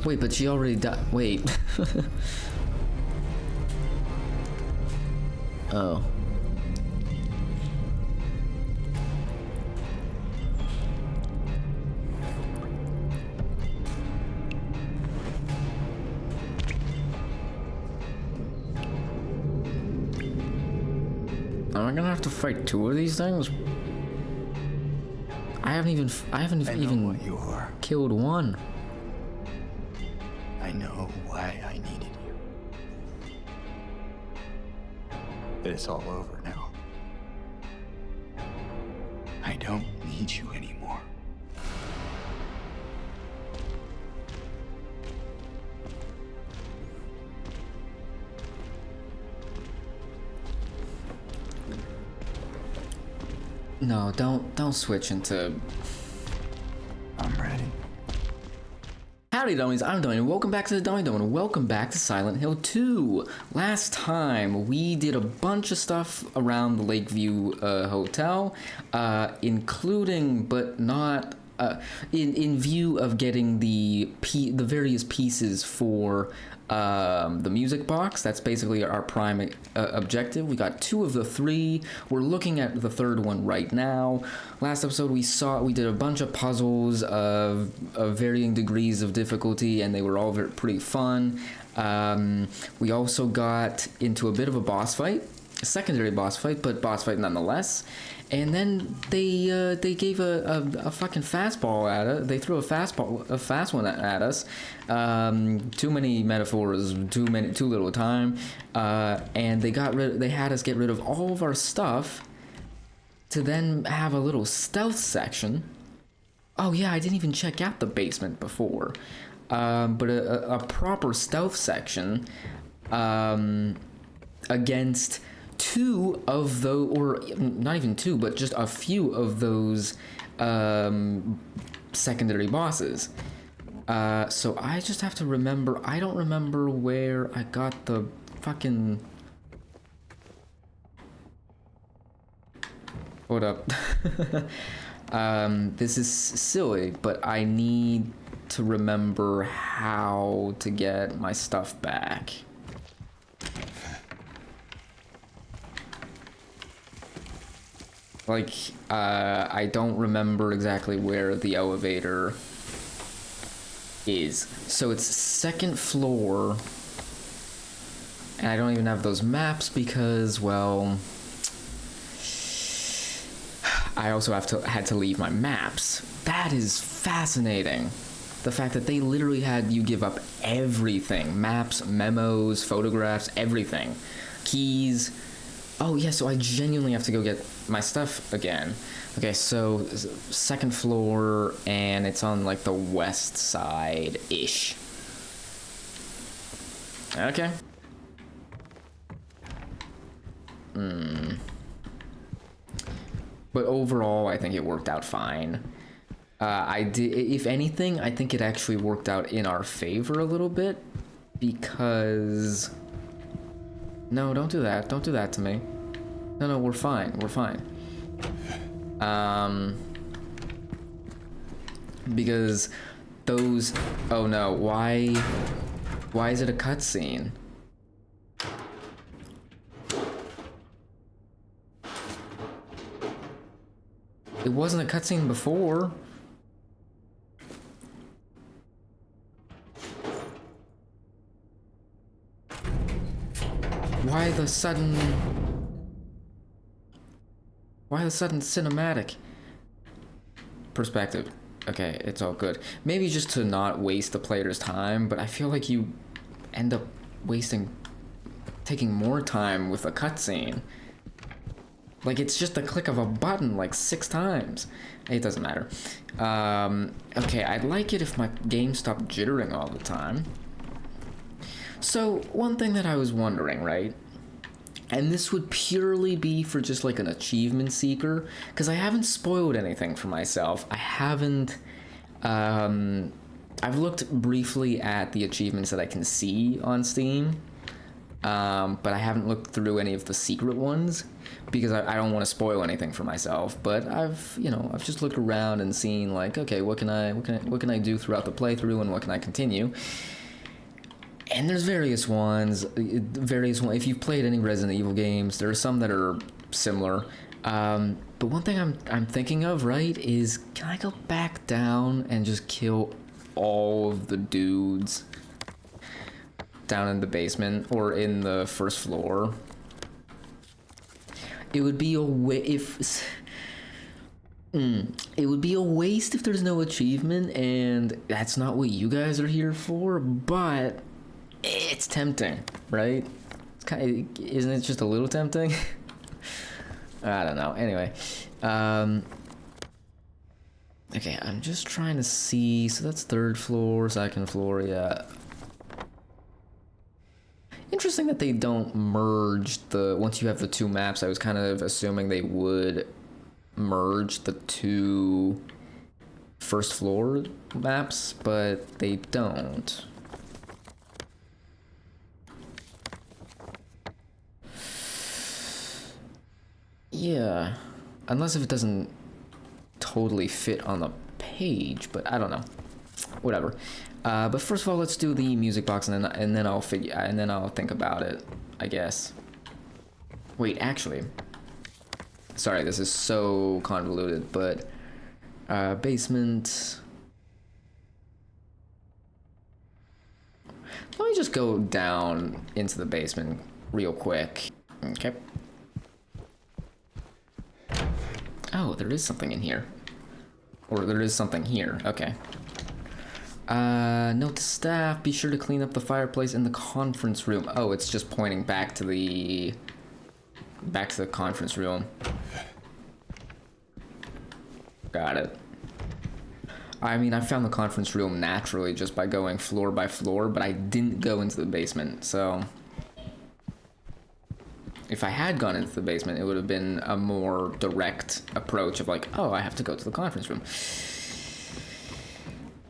Wait, but she already died. Wait. Oh. Am I gonna have to fight two of these things? I haven't even what you are. killed one. I know why I needed you. But it's all over now. I don't need you anymore. No, don't switch into... I'm ready. Howdy dummies, I'm Dummy, and welcome back to the Dummy Dome, and welcome back to Silent Hill 2. Last time, we did a bunch of stuff around the Lakeview Hotel, including, but not, in view of getting the various pieces for the music box. That's basically our prime objective. We got 2 of the 3. We're looking at the 3rd one right now. Last episode we did a bunch of puzzles of varying degrees of difficulty, and they were all pretty fun. We also got into a bit of a boss fight, a secondary boss fight, but boss fight nonetheless. And then they gave a fucking fastball at us. They threw a fast one at us. Too many metaphors, too little time. And they had us get rid of all of our stuff to then have a little stealth section. Oh yeah, I didn't even check out the basement before. But a proper stealth section against 2 of those, or not even 2, but just a few of those secondary bosses. So I just have to remember. I don't remember where I got the fucking... Hold up. This is silly, but I need to remember how to get my stuff back. Like, I don't remember exactly where the elevator is. So it's 2nd floor, and I don't even have those maps because, well, I also had to leave my maps. That is fascinating. The fact that they literally had you give up everything. Maps, memos, photographs, everything. Keys. Oh yeah, so I genuinely have to go get my stuff again. Okay, so 2nd floor, and it's on like the west side-ish. Okay. But overall, I think it worked out fine. If anything, I think it actually worked out in our favor a little bit, because... No, don't do that. Don't do that to me. No, we're fine. We're fine. Because those... Oh no, why is it a cutscene? It wasn't a cutscene before. Why the sudden cinematic perspective? Okay, it's all good. Maybe just to not waste the player's time, but I feel like you end up taking more time with a cutscene. Like, it's just the click of a button like 6 times. It doesn't matter. Okay, I'd like it if my game stopped jittering all the time. So, one thing that I was wondering, right? And this would purely be for just like an achievement seeker, because I haven't spoiled anything for myself. I haven't... I've looked briefly at the achievements that I can see on Steam, but I haven't looked through any of the secret ones because I don't want to spoil anything for myself. But I've just looked around and seen like, okay, what can I do throughout the playthrough, and what can I continue? And there's various ones. If you've played any Resident Evil games, there are some that are similar. But one thing I'm thinking of, right, is can I go back down and just kill all of the dudes down in the basement or in the first floor? It would be a it would be a waste if there's no achievement, and that's not what you guys are here for. But it's tempting, right? It's kind of, isn't it just a little tempting? I don't know. Anyway, okay, I'm just trying to see. So that's third floor, second floor, yeah. Interesting that they don't merge once you have the two maps. I was kind of assuming they would merge the two first floor maps, but they don't. Yeah, unless if it doesn't totally fit on the page, but I don't know. Whatever. But first of all, let's do the music box, and then I'll think about it, I guess. Wait, actually, sorry, this is so convoluted, but basement. Let me just go down into the basement real quick. Okay. Oh, there is something in here. Or there is something here. Okay. Note to staff, be sure to clean up the fireplace in the conference room. Oh, it's just pointing back to the conference room. Got it. I mean, I found the conference room naturally just by going floor by floor, but I didn't go into the basement, so if I had gone into the basement, it would have been a more direct approach of like, oh, I have to go to the conference room.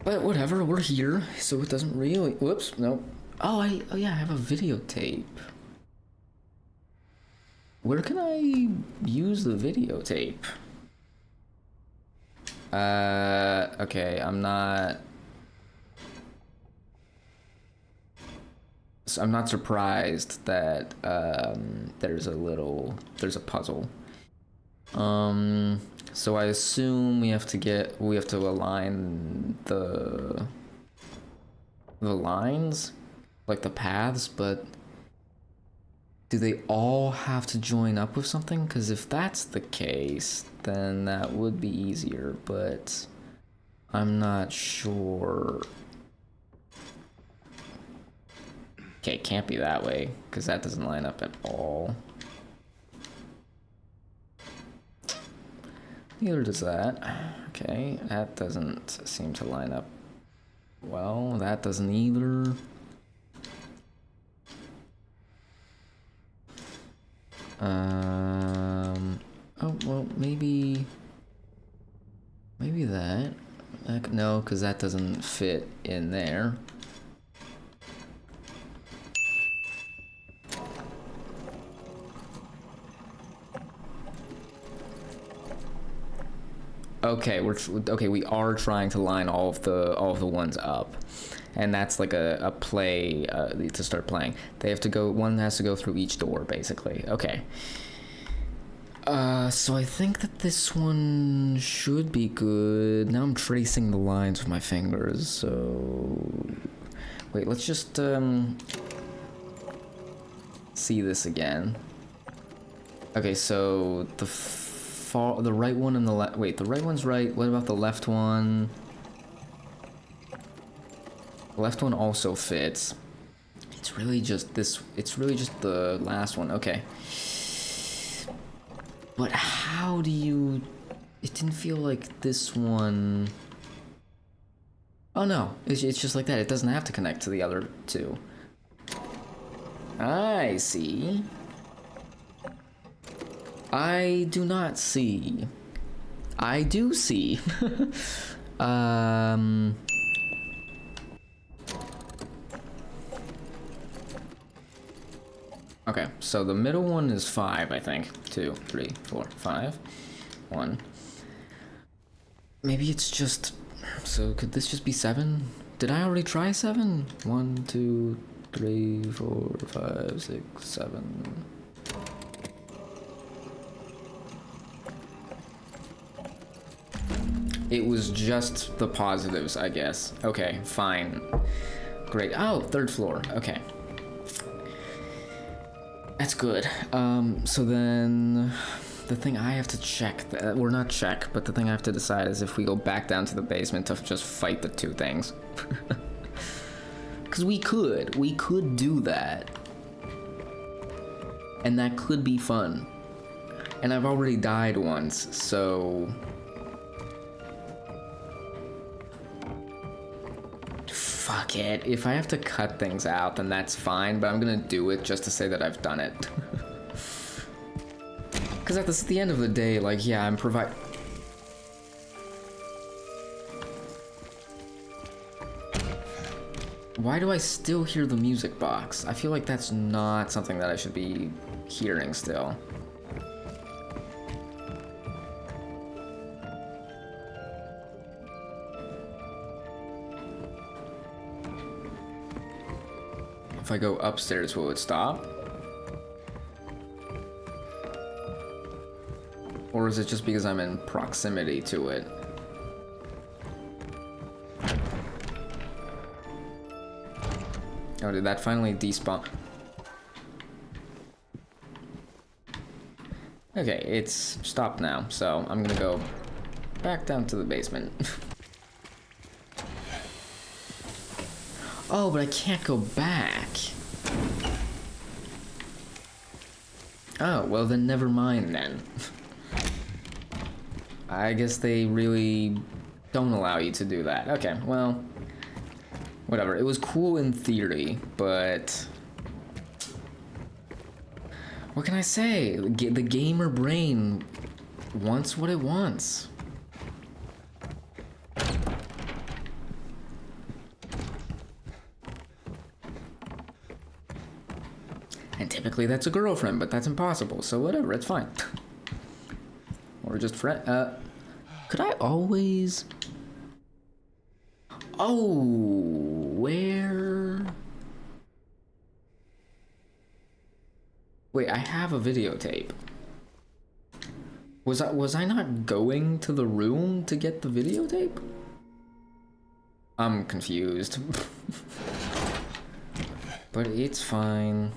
But whatever, we're here, so it doesn't really... Whoops, nope. Oh yeah, I have a videotape. Where can I use the videotape? Okay, I'm not surprised that there's a puzzle. So I assume we have to align the lines, like the paths, but do they all have to join up with something? Because if that's the case, then that would be easier, but I'm not sure. Okay, it can't be that way, because that doesn't line up at all. Neither does that. Okay, that doesn't seem to line up well. That doesn't either. Oh, well, maybe that. No, because that doesn't fit in there. Okay, we are trying to line all of the ones up, and that's like a play to start playing. They have to go. One has to go through each door, basically. Okay. So I think that this one should be good. Now I'm tracing the lines with my fingers. So wait, let's just see this again. Okay, so the right one and the left. Wait, the right one's right. What about the left one? The left one also fits. It's really just this. It's really just the last one. Okay. But how do you... It didn't feel like this one... Oh no, it's just like that. It doesn't have to connect to the other two. I see. I do not see. I do see. so the middle one is 5, I think. 2, 3, 4, 5. 1. Maybe it's just... So could this just be 7? Did I already try 7? 1, 2, 3, 4, 5, 6, 7. It was just the positives, I guess. Okay, fine. Great. Oh, 3rd floor. Okay. That's good. So then the thing I have to check, or not check, but the thing I have to decide is if we go back down to the basement to just fight the 2 things. Because we could do that. And that could be fun. And I've already died once, so... Fuck it. If I have to cut things out, then that's fine, but I'm gonna do it just to say that I've done it. Because at the end of the day, like, yeah, I'm Why do I still hear the music box? I feel like that's not something that I should be hearing still. If I go upstairs, will it stop? Or is it just because I'm in proximity to it? Oh, did that finally despawn? Okay, it's stopped now, so I'm gonna go back down to the basement. Oh, but I can't go back. Oh, well then never mind then. I guess they really don't allow you to do that. Okay, well, whatever. It was cool in theory, but... What can I say? The gamer brain wants what it wants. And typically that's a girlfriend, but that's impossible, so whatever, it's fine. Or just friend. Could I always... Oh, where... Wait, I have a videotape. Was I not going to the room to get the videotape? I'm confused. But it's fine.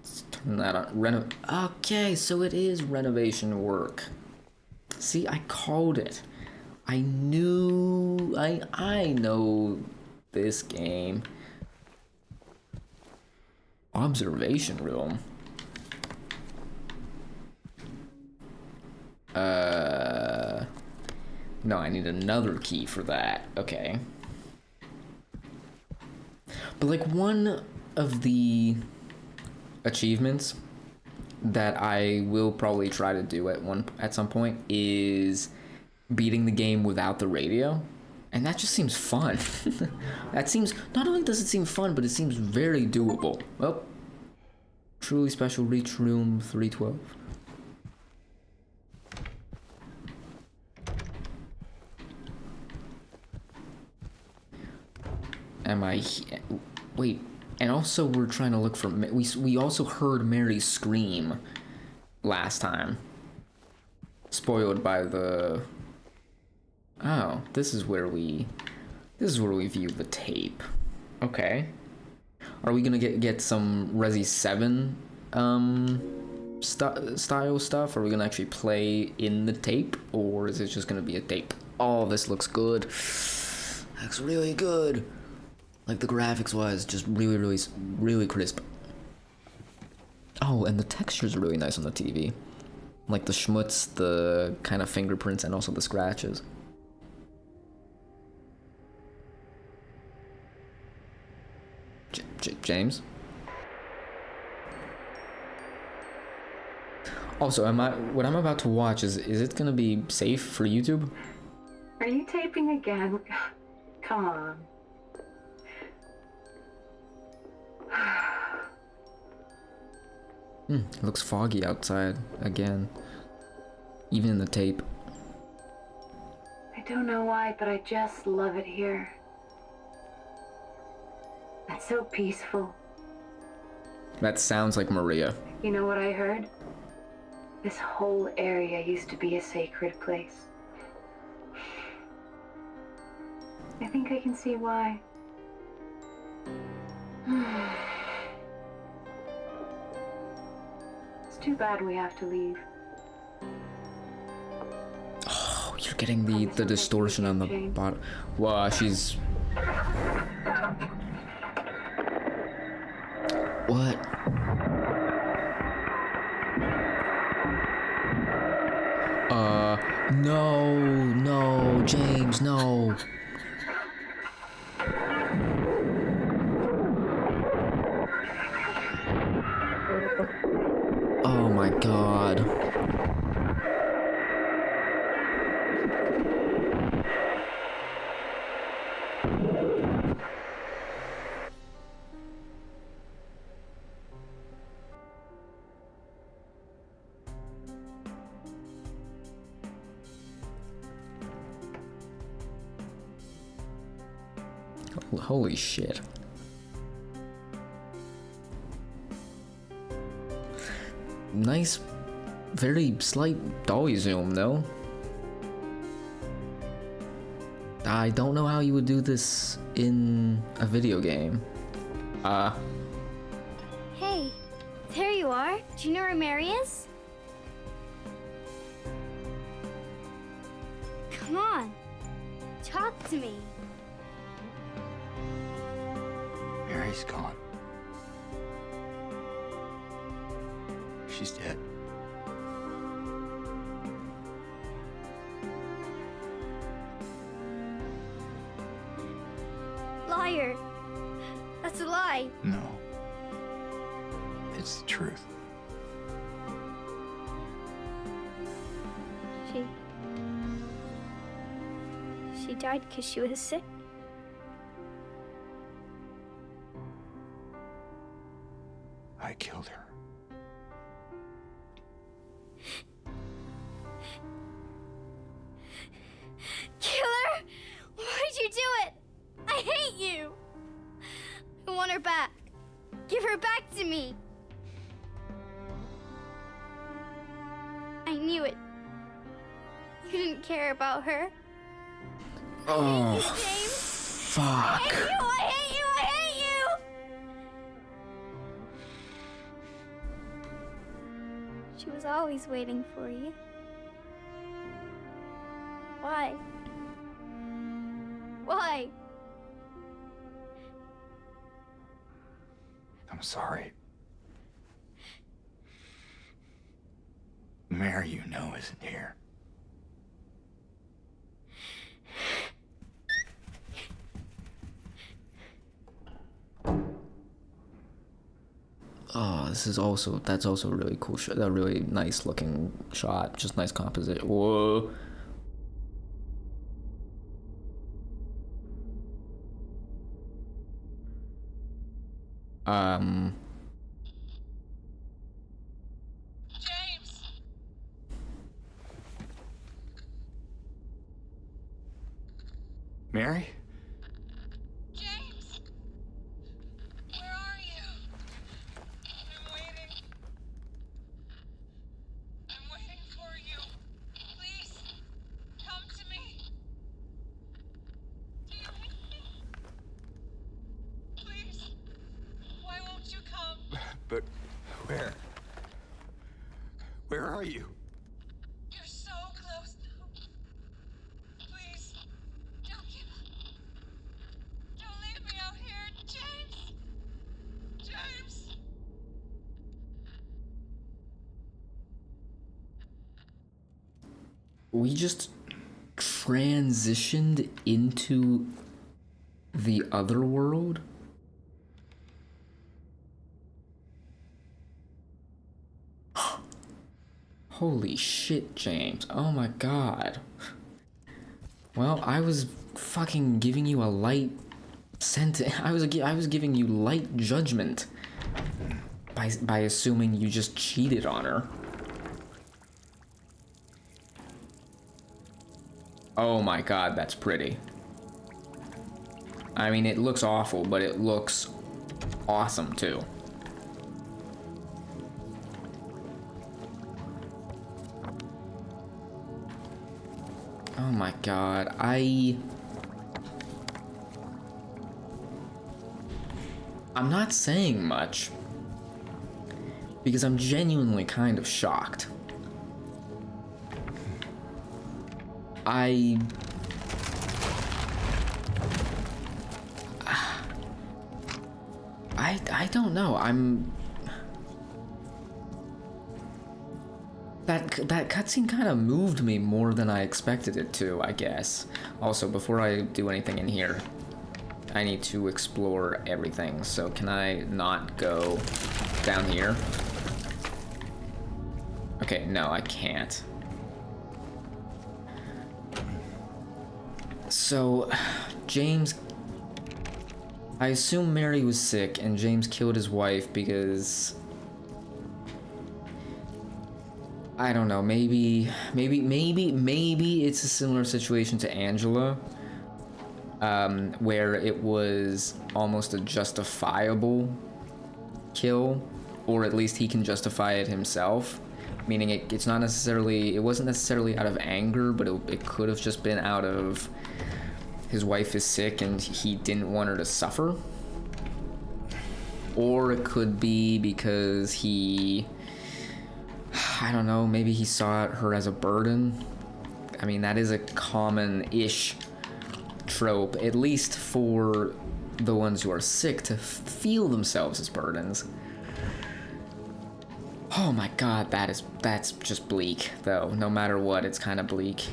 Let's turn that on. Okay, so it is renovation work. See, I called it. I knew... I know this game. Observation room. No, I need another key for that. Okay. But like one of the achievements that I will probably try to do at some point is beating the game without the radio. And that just seems fun. That seems, not only does it seem fun, but it seems very doable. Oh, truly special reach room 312. Am I, wait, and also we're trying to look for, we also heard Mary scream last time. Spoiled by the, oh, this is where we view the tape. Okay. Are we gonna get some Resi 7 style stuff? Are we gonna actually play in the tape, or is it just gonna be a tape? Oh, this looks good. Looks really good. Like the graphics wise, just really crisp. Oh, and the texture's really nice on the TV. Like the schmutz, the kind of fingerprints, and also the scratches. James? Also, what I'm about to watch, is it gonna be safe for YouTube? Are you taping again? Come on. It looks foggy outside again. Even in the tape. I don't know why, but I just love it here. It's so peaceful. That sounds like Maria. You know what I heard? This whole area used to be a sacred place. I think I can see why. It's too bad we have to leave. Oh, you're getting the distortion on the bottom. Wow, she's... What? No, James, no. Oh my god. Holy shit. Nice, very slight dolly zoom, though. I don't know how you would do this in a video game. Hey, there you are. Do you know where Mary is? Come on, talk to me. Mary's gone. She's dead. Liar. That's a lie. No. It's the truth. She died because she was sick. I killed her. Killer! Why'd you do it? I hate you! I want her back. Give her back to me. I knew it. You didn't care about her. Oh, James. fuck. I hate you! I hate you! I hate you! She was always waiting for you. Why? Why? I'm sorry. Mary, you know, isn't here. Oh, that's also a really cool shot. A really nice looking shot. Just nice composition. Whoa. James! Mary? James! Where are you? I'm waiting. I'm waiting for you. Please, come to me. Do you hate me? Please, why won't you come? But where? Where are you? You're so close now. Please, don't give up. Don't leave me out here, James! James! We just transitioned into the other world. Holy shit, James. Oh my god. Well, I was fucking giving you a light sentence. I was giving you light judgment. by assuming you just cheated on her. Oh my god, that's pretty. I mean, it looks awful, but it looks awesome too. Oh my god, I'm not saying much because I'm genuinely kind of shocked. I don't know. That cutscene kind of moved me more than I expected it to, I guess. Also, before I do anything in here, I need to explore everything. So can I not go down here? Okay, no, I can't. So, James... I assume Mary was sick and James killed his wife because... I don't know, maybe it's a similar situation to Angela, where it was almost a justifiable kill, or at least he can justify it himself, meaning it wasn't necessarily out of anger, but it could have just been out of his wife is sick and he didn't want her to suffer, or it could be because he... I don't know, maybe he saw her as a burden. I mean, that is a common-ish trope, at least for the ones who are sick, to feel themselves as burdens. Oh my god, that's just bleak, though. No matter what, it's kind of bleak.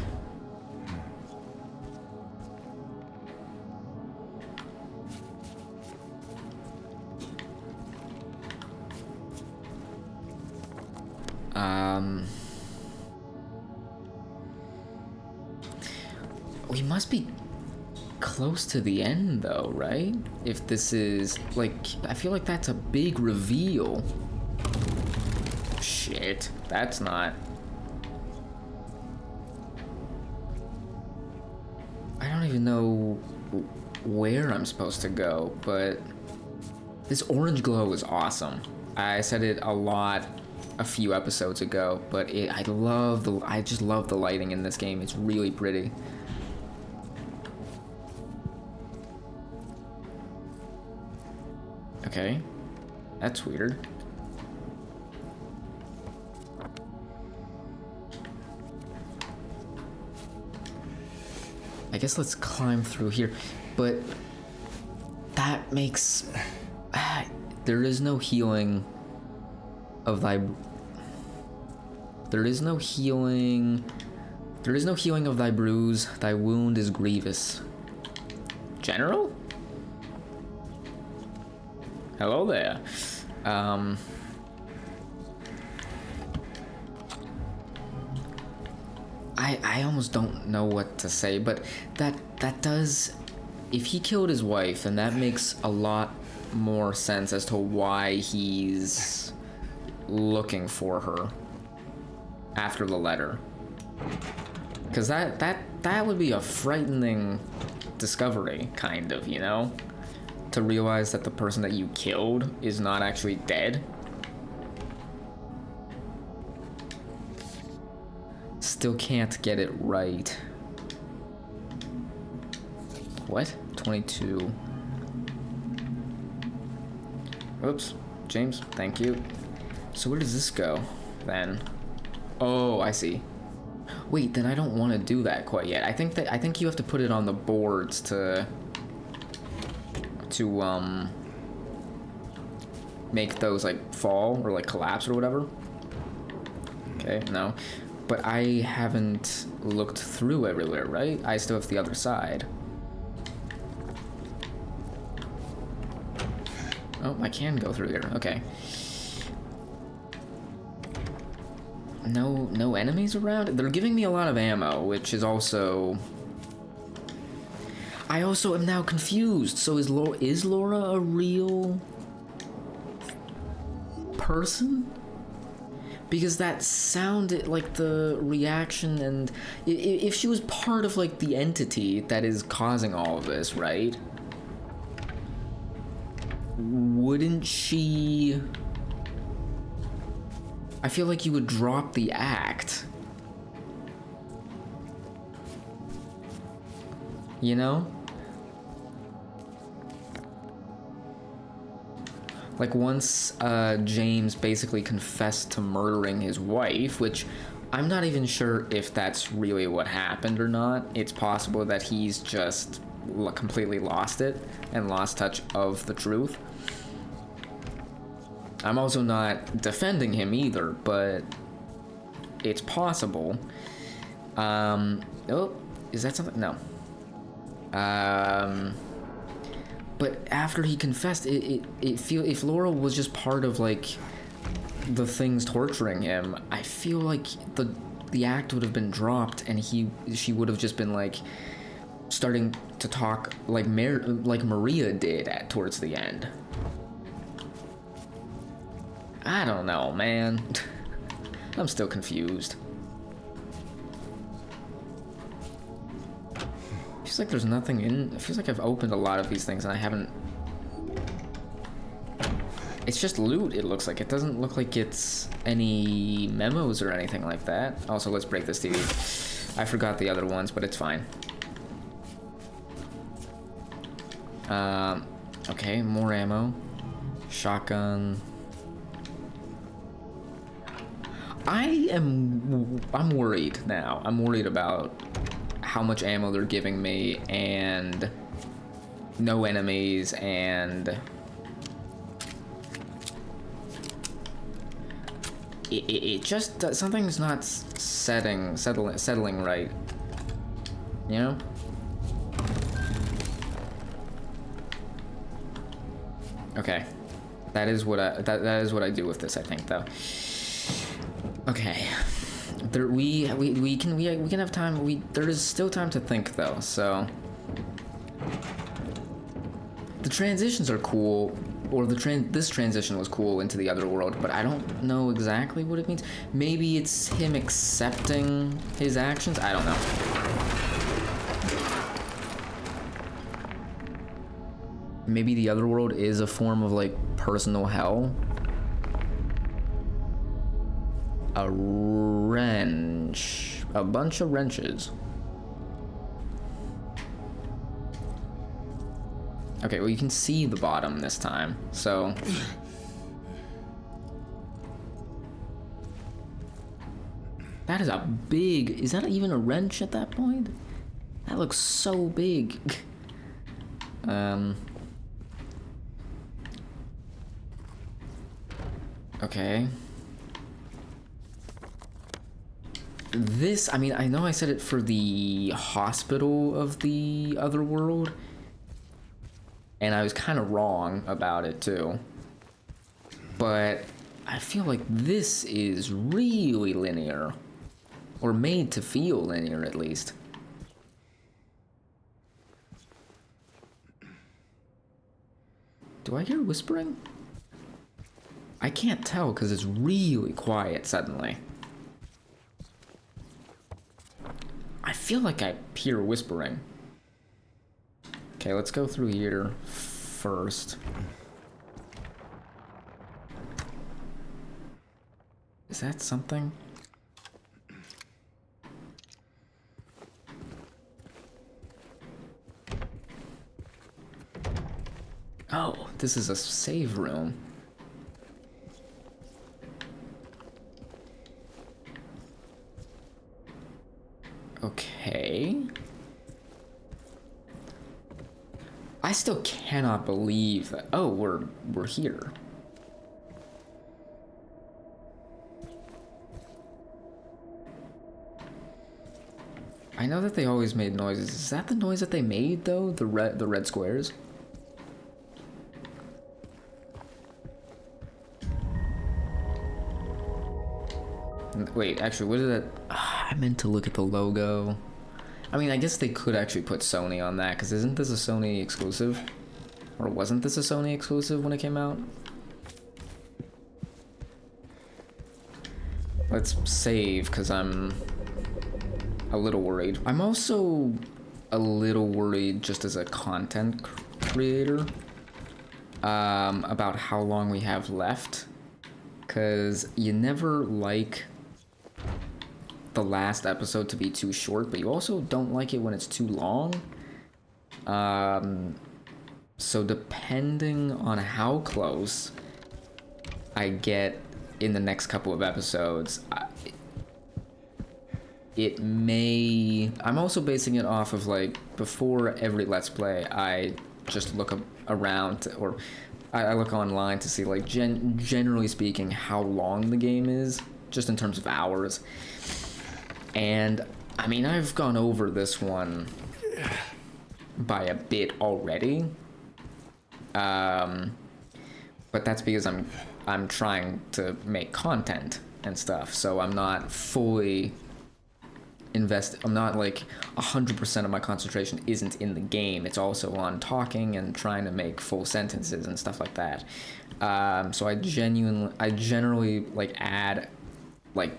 We must be close to the end, though, right? If this is, like, I feel like that's a big reveal. Shit, that's not... I don't even know where I'm supposed to go, but this orange glow is awesome. I said it a lot a few episodes ago, but I just love the lighting in this game. It's really pretty. Okay, that's weird. I guess let's climb through here, but that makes... there is no healing of thy... There is no healing of thy bruise. Thy wound is grievous. General? Hello there. I almost don't know what to say, but that does... If he killed his wife, then that makes a lot more sense as to why he's looking for her after the letter. Because that would be a frightening discovery, kind of, you know? To realize that the person that you killed is not actually dead. Still can't get it right. What? 22. Oops. James, thank you. So where does this go, then? Oh, I see. Wait, then I don't want to do that quite yet. I think you have to put it on the boards to make those like fall or like collapse or whatever. Okay, no. But I haven't looked through everywhere, right? I still have the other side. Oh, I can go through here. Okay. No enemies around? They're giving me a lot of ammo, which is also... I also am now confused. So is Laura a real person? Because that sounded like the reaction, and if she was part of like the entity that is causing all of this, right? Wouldn't she... I feel like you would drop the act. You know? Like once James basically confessed to murdering his wife, which I'm not even sure if that's really what happened or not. It's possible that he's just completely lost it and lost touch of the truth. I'm also not defending him either, but it's possible. Oh, is that something? No. But after he confessed, it feel if Laura was just part of like the things torturing him, I feel like the act would have been dropped, and she would have just been like starting to talk like Maria did towards the end. I don't know, man. I'm still confused. Feels like there's nothing in... It feels like I've opened a lot of these things and I haven't... It's just loot, it looks like. It doesn't look like it's any memos or anything like that. Also, let's break this TV. I forgot the other ones, but it's fine. Okay, more ammo. Shotgun. I'm worried now. I'm worried about how much ammo they're giving me, and no enemies, and it just something's not settling right, you know? Okay, that is what I do with this, I think, though. Okay, we can have time. There is still time to think, though. So the transitions are cool, or this transition was cool into the other world, but I don't know exactly what it means. Maybe it's him accepting his actions. I don't know. Maybe the other world is a form of like personal hell. A wrench. A bunch of wrenches. Okay, well you can see the bottom this time, so... That is a big... Is that even a wrench at that point? That looks so big. Okay. This, I mean, I know I said it for the hospital of the other world, and I was kind of wrong about it too, but I feel like this is really linear, or made to feel linear at least. Do I hear whispering? I can't tell because it's really quiet suddenly. I feel like I hear whispering. Okay, let's go through here first. Is that something? Oh, this is a save room. Okay. I still cannot believe that. Oh, we're here. I know that they always made noises. Is that the noise that they made though? The red squares? Wait, actually, what is that? I meant to look at the logo. I mean, I guess they could actually put Sony on that, because isn't this a Sony exclusive? Or wasn't this a Sony exclusive when it came out? Let's save, because I'm a little worried. I'm also a little worried just as a content creator about how long we have left, because you never like the last episode to be too short, but you also don't like it when it's too long. So depending on how close I get in the next couple of episodes, it may... I'm also basing it off of, like, before every Let's Play, I just look around, or I look online to see, like, generally speaking, how long the game is, just in terms of hours. And, I mean, I've gone over this one by a bit already. But that's because I'm trying to make content and stuff, so I'm not fully invested. I'm not like 100% of my concentration isn't in the game. It's also on talking and trying to make full sentences and stuff like that. So I generally like add like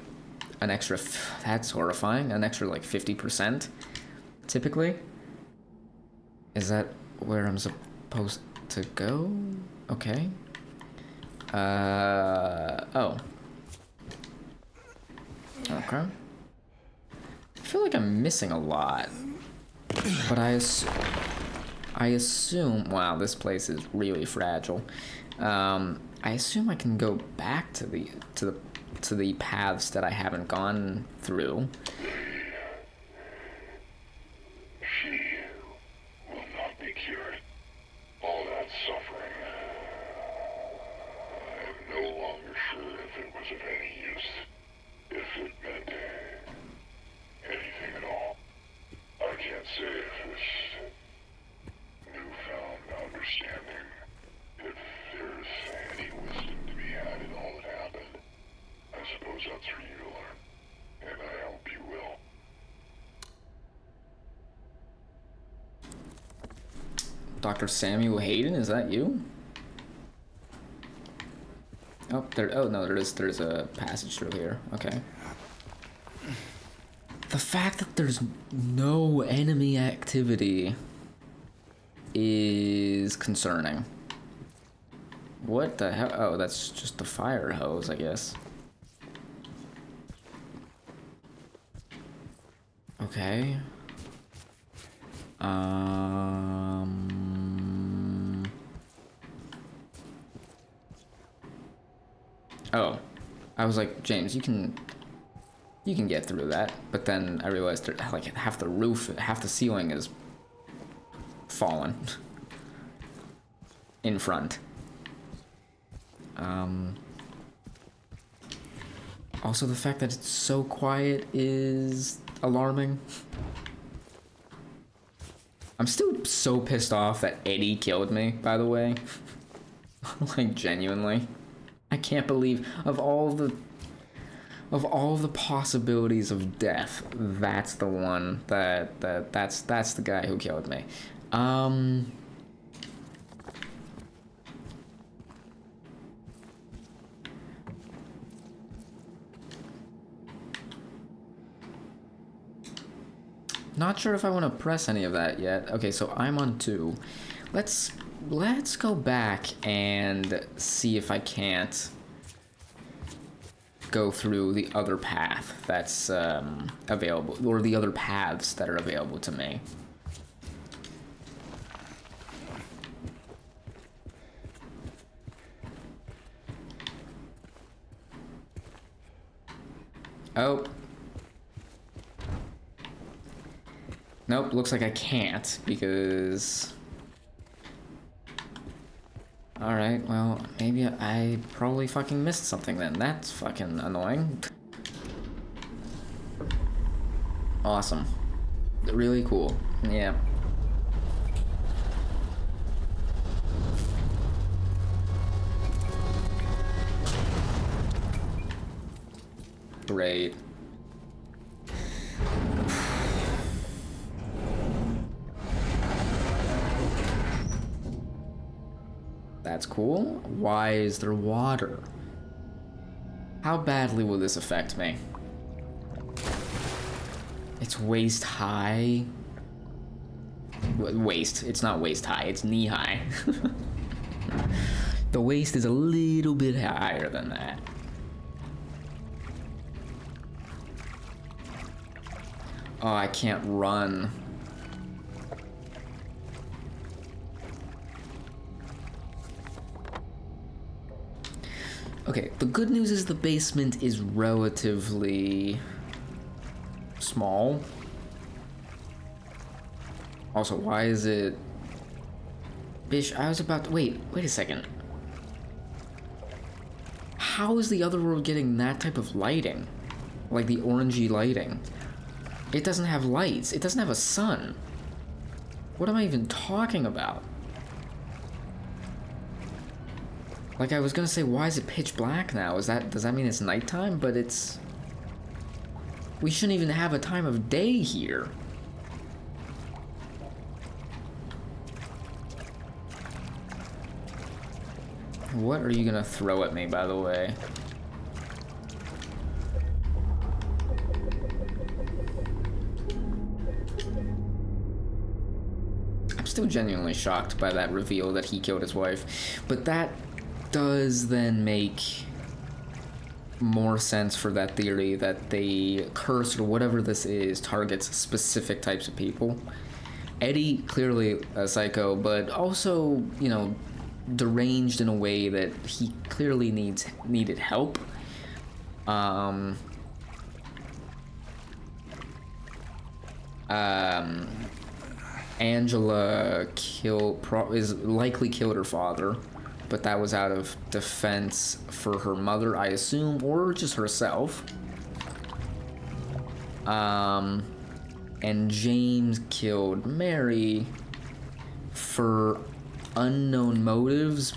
an extra, that's horrifying, an extra like 50% typically. Is that where I'm supposed to go? Okay. Oh. Okay. I feel like I'm missing a lot. But I assume, wow, this place is really fragile. I assume I can go back to the paths that I haven't gone through. She will not be cured. All that suffering. I am no longer sure if it was of any use. If it meant anything at all. I can't say if this newfound understanding, if there's any wisdom to be had in all that happened. I suppose that's for you to learn, and I hope you will. Dr. Samuel Hayden, is that you? Oh, oh no, there's a passage through here. Okay. The fact that there's no enemy activity is concerning. What the hell? Oh, that's just the fire hose, I guess. Okay. Oh, I was like, James, you can get through that. But then I realized that, like, half the roof, half the ceiling is fallen in front. Also, the fact that it's so quiet is alarming. I'm still so pissed off that Eddie killed me, by the way. Like, genuinely. I can't believe, of all the possibilities of death, that's the one that's the guy who killed me. Not sure if I want to press any of that yet. Okay, so I'm on 2. Let's go back and see if I can't go through the other path that's available, or the other paths that are available to me. Oh. Nope, looks like I can't, because... Alright, well, maybe I probably fucking missed something then. That's fucking annoying. Awesome. Really cool. Yeah. Great. That's cool. Why is there water? How badly will this affect me? It's waist high. Waist. It's not waist high, it's knee high. The waist is a little bit higher than that. Oh, I can't run. Okay, the good news is the basement is relatively small. Also, why is it... Bish, I was about to... Wait a second. How is the other world getting that type of lighting? Like the orangey lighting. It doesn't have lights. It doesn't have a sun. What am I even talking about? Like, I was gonna say, why is it pitch black now? Does that mean it's nighttime? But it's... We shouldn't even have a time of day here. What are you gonna throw at me, by the way? I'm still genuinely shocked by that reveal that he killed his wife, but that does then make more sense for that theory that the curse or whatever this is targets specific types of people. Eddie, clearly a psycho, but also, you know, deranged in a way that he clearly needed help. Angela is likely killed her father, but that was out of defense for her mother, I assume, or just herself. And James killed Mary for unknown motives,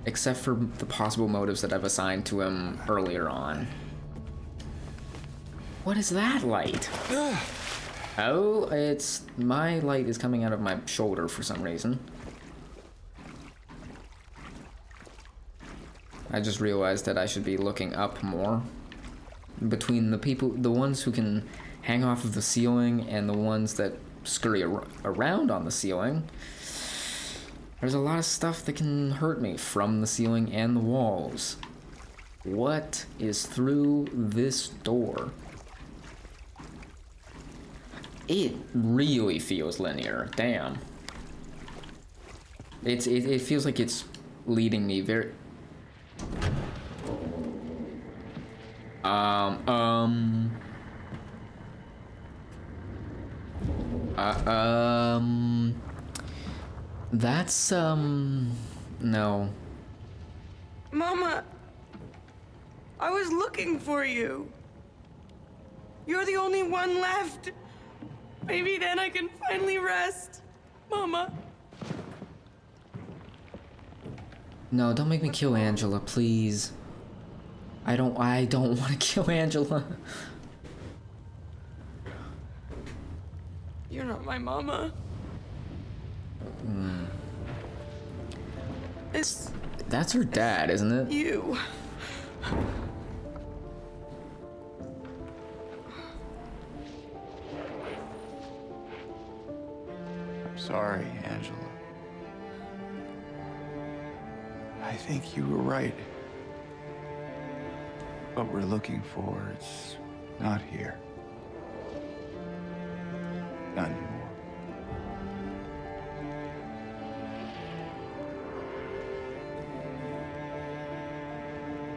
except for the possible motives that I've assigned to him earlier on. What is that light? Oh, it's... my light is coming out of my shoulder for some reason. I just realized that I should be looking up more. Between the people, the ones who can hang off of the ceiling and the ones that scurry around on the ceiling, there's a lot of stuff that can hurt me from the ceiling and the walls. What is through this door? It really feels linear. Damn. It feels like it's leading me very... That's, no. Mama, I was looking for you. You're the only one left. Maybe then I can finally rest. Mama. No, don't make me kill Angela, please. I don't want to kill Angela. You're not my mama. It's That's her dad, isn't it? you. I'm sorry, Angela. I think you were right. What we're looking for, it's not here. Not anymore.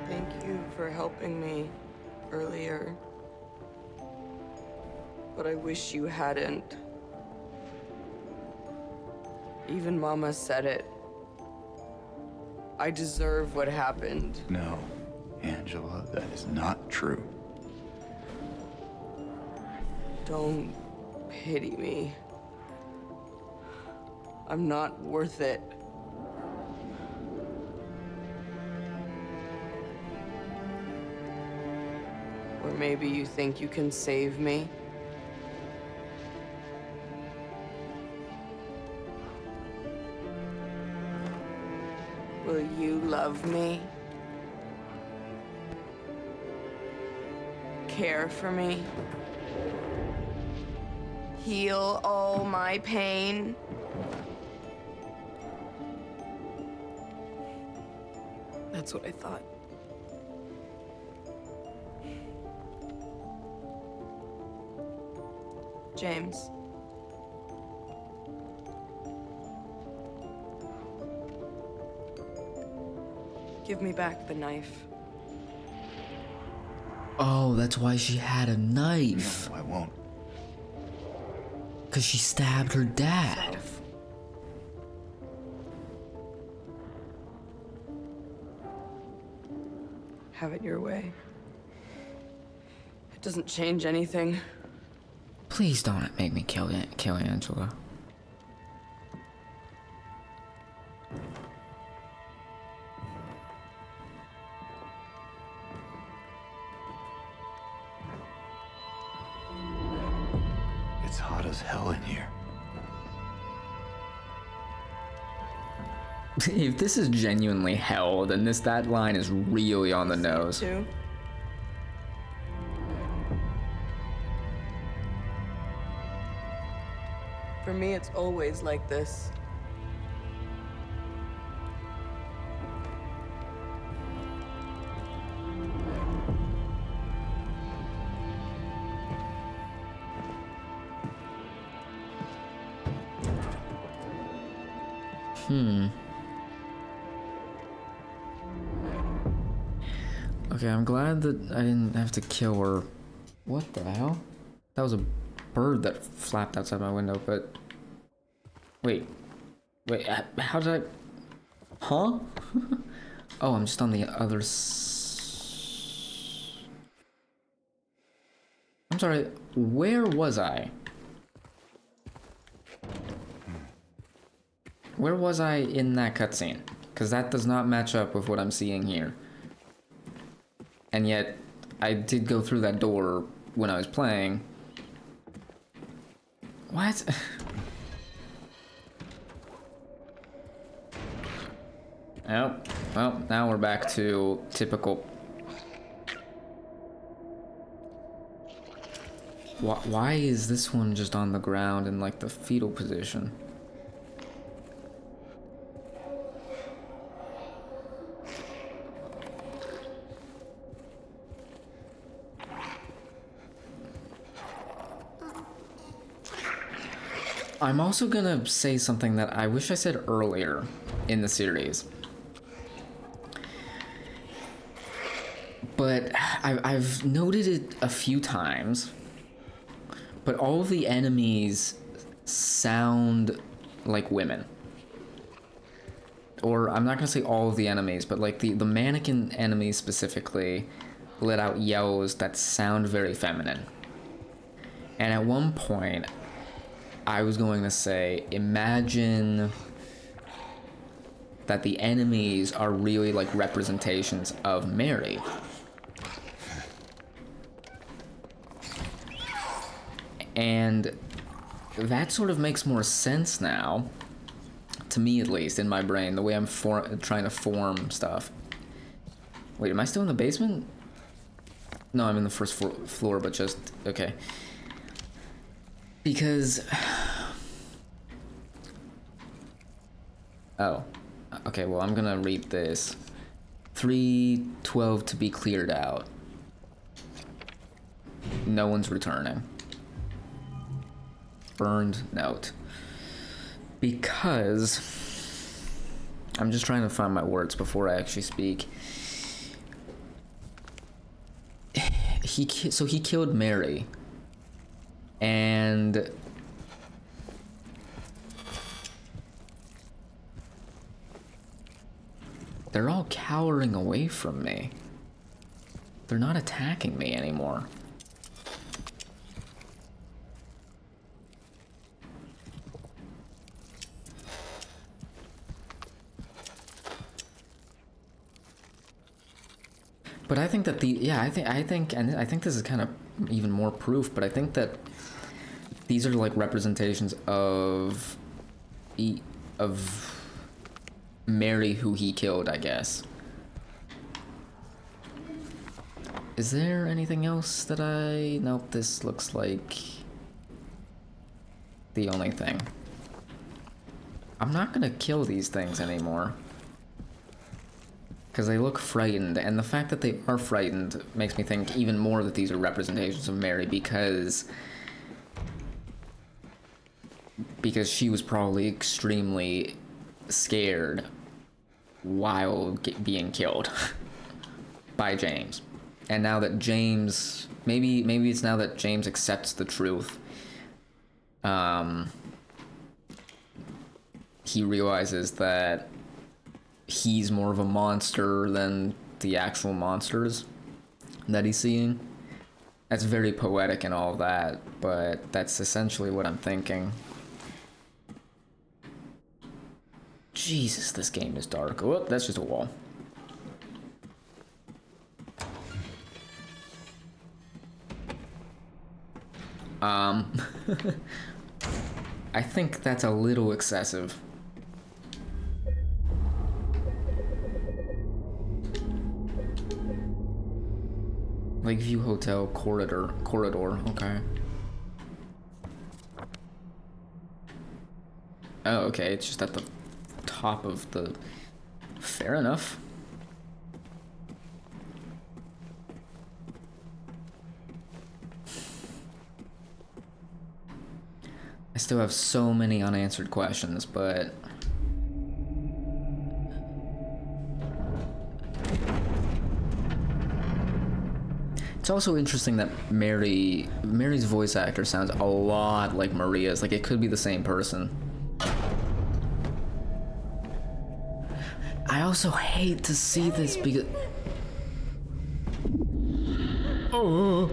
Thank you for helping me earlier. But I wish you hadn't. Even Mama said it. I deserve what happened. No, Angela, that is not true. Don't pity me. I'm not worth it. Or maybe you think you can save me? Will you love me? care for me? Heal all my pain? That's what I thought. James. Give me back the knife. Oh, that's why she had a knife. No, I won't. Because she stabbed her dad. Have it your way. It doesn't change anything. Please don't make me kill Angela. It's hot as hell in here. If this is genuinely hell, then that line is really on the nose. Too. For me, it's always like this. Okay, I'm glad that I didn't have to kill her. What the hell? That was a bird that flapped outside my window, but... Wait, how did I... Huh? Oh, I'm just on the other I'm sorry, where was I? Where was I in that cutscene? Because that does not match up with what I'm seeing here. And yet, I did go through that door when I was playing. What? Oh, well, now we're back to typical. Why is this one just on the ground in like the fetal position? I'm also gonna say something that I wish I said earlier in the series. But I've noted it a few times, but all of the enemies sound like women. Or I'm not gonna say all of the enemies, but like the mannequin enemies specifically let out yells that sound very feminine. And at one point, I was going to say, imagine that the enemies are really like representations of Mary. And that sort of makes more sense now, to me at least, in my brain, the way I'm trying to form stuff. Wait, am I still in the basement? No, I'm in the first floor, but just, okay. Because... Oh. Okay, well, I'm gonna read this. 312 to be cleared out. No one's returning. Burned note. Because... I'm just trying to find my words before I actually speak. He killed Mary. And they're all cowering away from me. They're not attacking me anymore. But I think that I think this is kind of even more proof, but I think that these are like representations of Mary, who he killed, I guess. Is there anything else that I... Nope, this looks like the only thing. I'm not gonna kill these things anymore. Because they look frightened, and the fact that they are frightened makes me think even more that these are representations of Mary, because she was probably extremely scared while being killed by James. And now that James, maybe it's now that James accepts the truth, he realizes that he's more of a monster than the actual monsters that he's seeing. That's very poetic and all of that, but that's essentially what I'm thinking. Jesus, this game is dark. Oh, that's just a wall. I think that's a little excessive. Lakeview Hotel corridor, okay. Oh, okay, it's just at the top of the... Fair enough. I still have so many unanswered questions, but... It's also interesting that Mary's voice actor sounds a lot like Maria's. Like, it could be the same person. I also hate to see this because... Oh.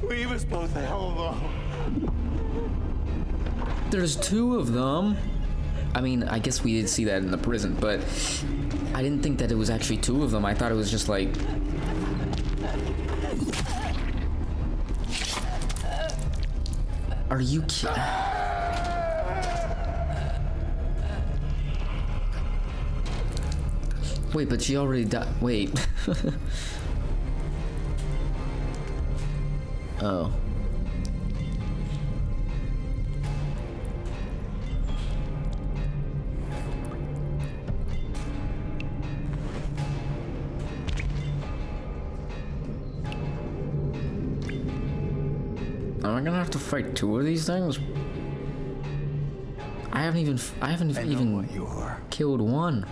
Leave us both the hell alone. There's two of them. I mean, I guess we did see that in the prison, but I didn't think that it was actually two of them. I thought it was just like... Are you kidding? Wait, but she already died. Wait. Oh. Am I gonna have to fight two of these things? I haven't even What you are. killed one.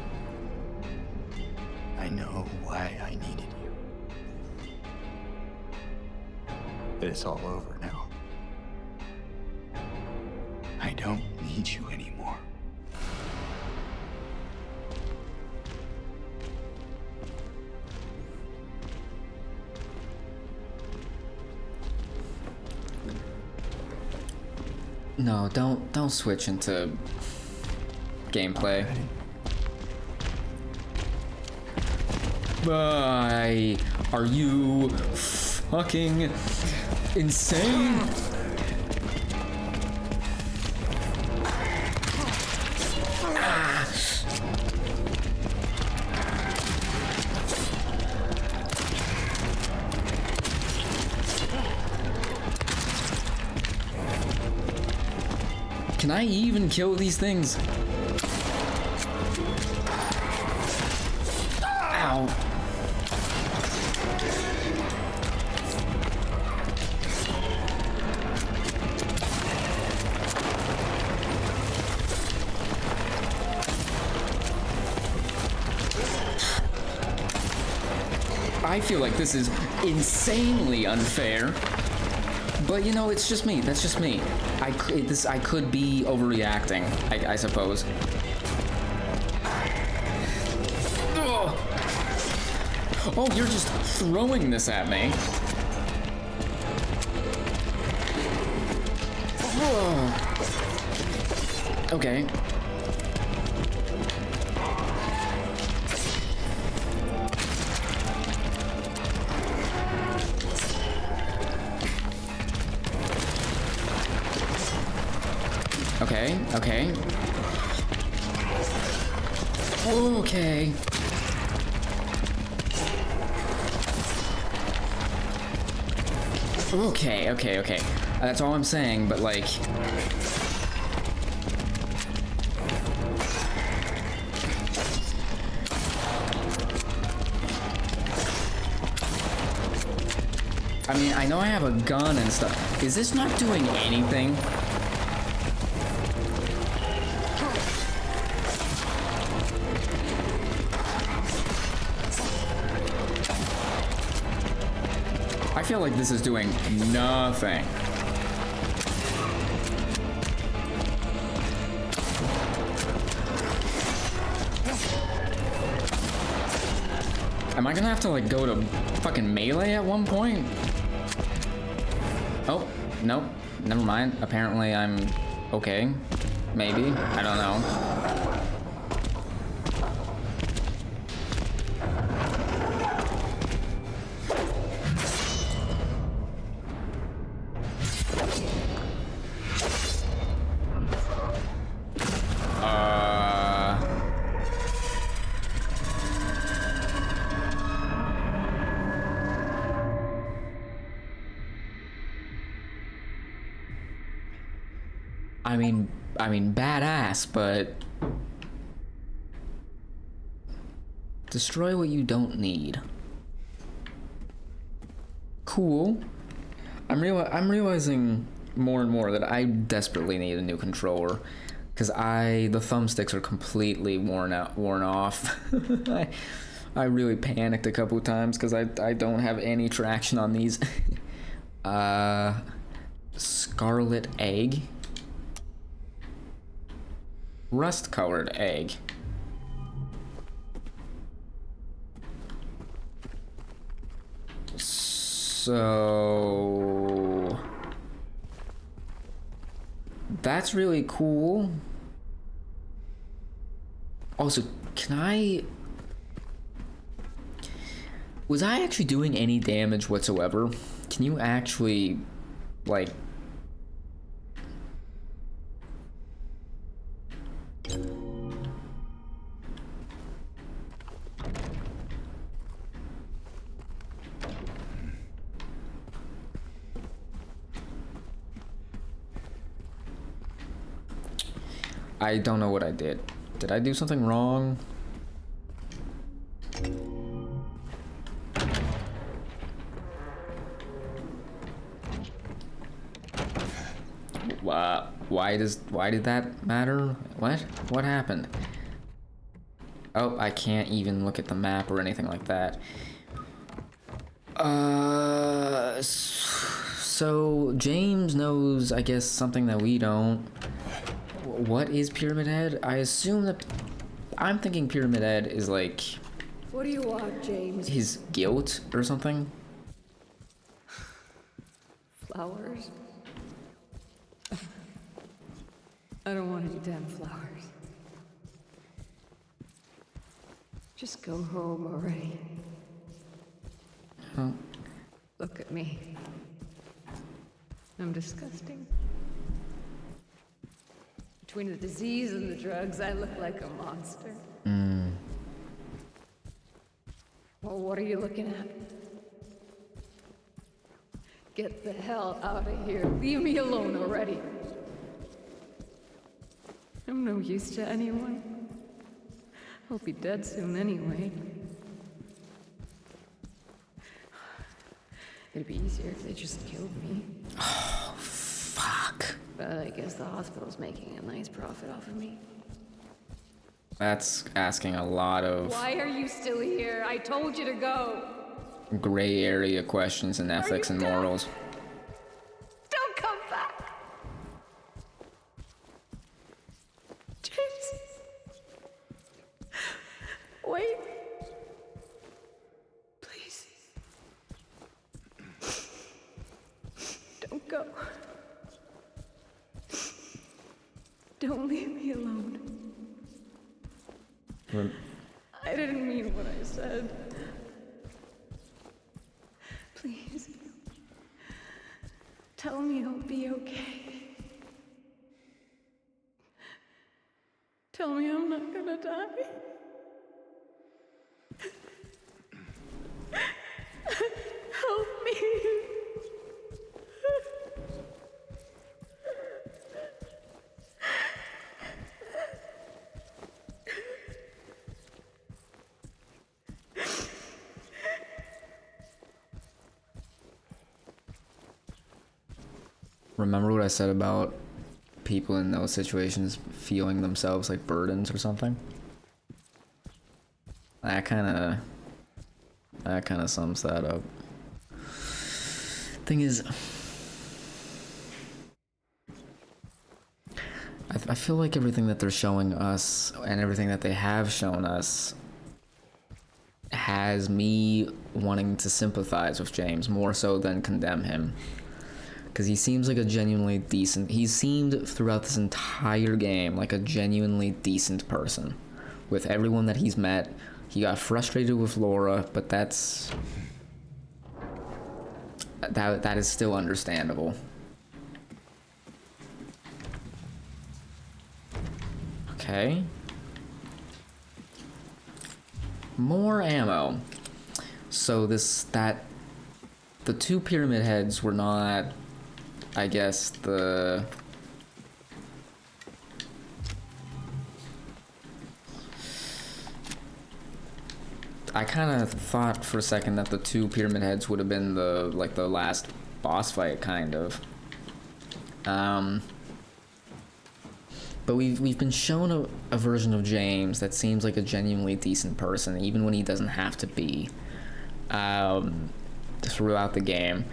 I know why I needed you. But it's all over now. I don't need you anymore. No, don't switch into gameplay. Bye. Are you fucking insane? Can I even kill these things? Ow. I feel like this is insanely unfair. But you know, it's just me. That's just me. I could be overreacting, I suppose. Ugh. Oh, you're just throwing this at me. Ugh. Okay. Okay, okay. Okay. Okay. That's all I'm saying, but like... I mean, I know I have a gun and stuff. Is this not doing anything? I feel like this is doing nothing. Am I gonna have to like go to fucking melee at one point? Oh, nope. Never mind. Apparently I'm okay. Maybe. I don't know. I mean, badass, but destroy what you don't need. Cool. I'm realizing more and more that I desperately need a new controller, because the thumbsticks are completely worn off. I really panicked a couple times because I don't have any traction on these. Scarlet egg. Rust-colored egg. So that's really cool. Also, was I actually doing any damage whatsoever? Can you actually, like... I don't know what I did. Did I do something wrong? Why did that matter? What happened? Oh, I can't even look at the map or anything like that. So James knows, I guess, something that we don't. What is Pyramid Head? I assume that... I'm thinking Pyramid Head is like... What do you want, James? his guilt or something? Flowers? I don't want any damn flowers. Just go home already. Huh? Look at me. I'm disgusting. Between the disease and the drugs, I look like a monster. Well, what are you looking at? Get the hell out of here. Leave me alone already. I'm no use to anyone. I'll be dead soon anyway. It'd be easier if they just killed me. Oh, fuck. But I guess the hospital's making a nice profit off of me. That's asking a lot of Why are you still here? I told you to go. gray area questions in ethics and morals. Don't come back. James. Wait. Please. Don't go. Don't leave me alone. I didn't mean what I said. Please. Tell me I'll be okay. Tell me I'm not gonna die. Remember what I said about people in those situations feeling themselves like burdens or something? That kind of sums that up. Thing is, I feel like everything that they're showing us and everything that they have shown us has me wanting to sympathize with James more so than condemn him. Because he seems like a genuinely decent... He seemed throughout this entire game like a genuinely decent person. With everyone that he's met, he got frustrated with Laura, but that's... That is still understandable. Okay. More ammo. So the two pyramid heads were not, I guess, I kind of thought for a second that the two pyramid heads would have been the last boss fight, kind of. But we've been shown a version of James that seems like a genuinely decent person, even when he doesn't have to be, throughout the game.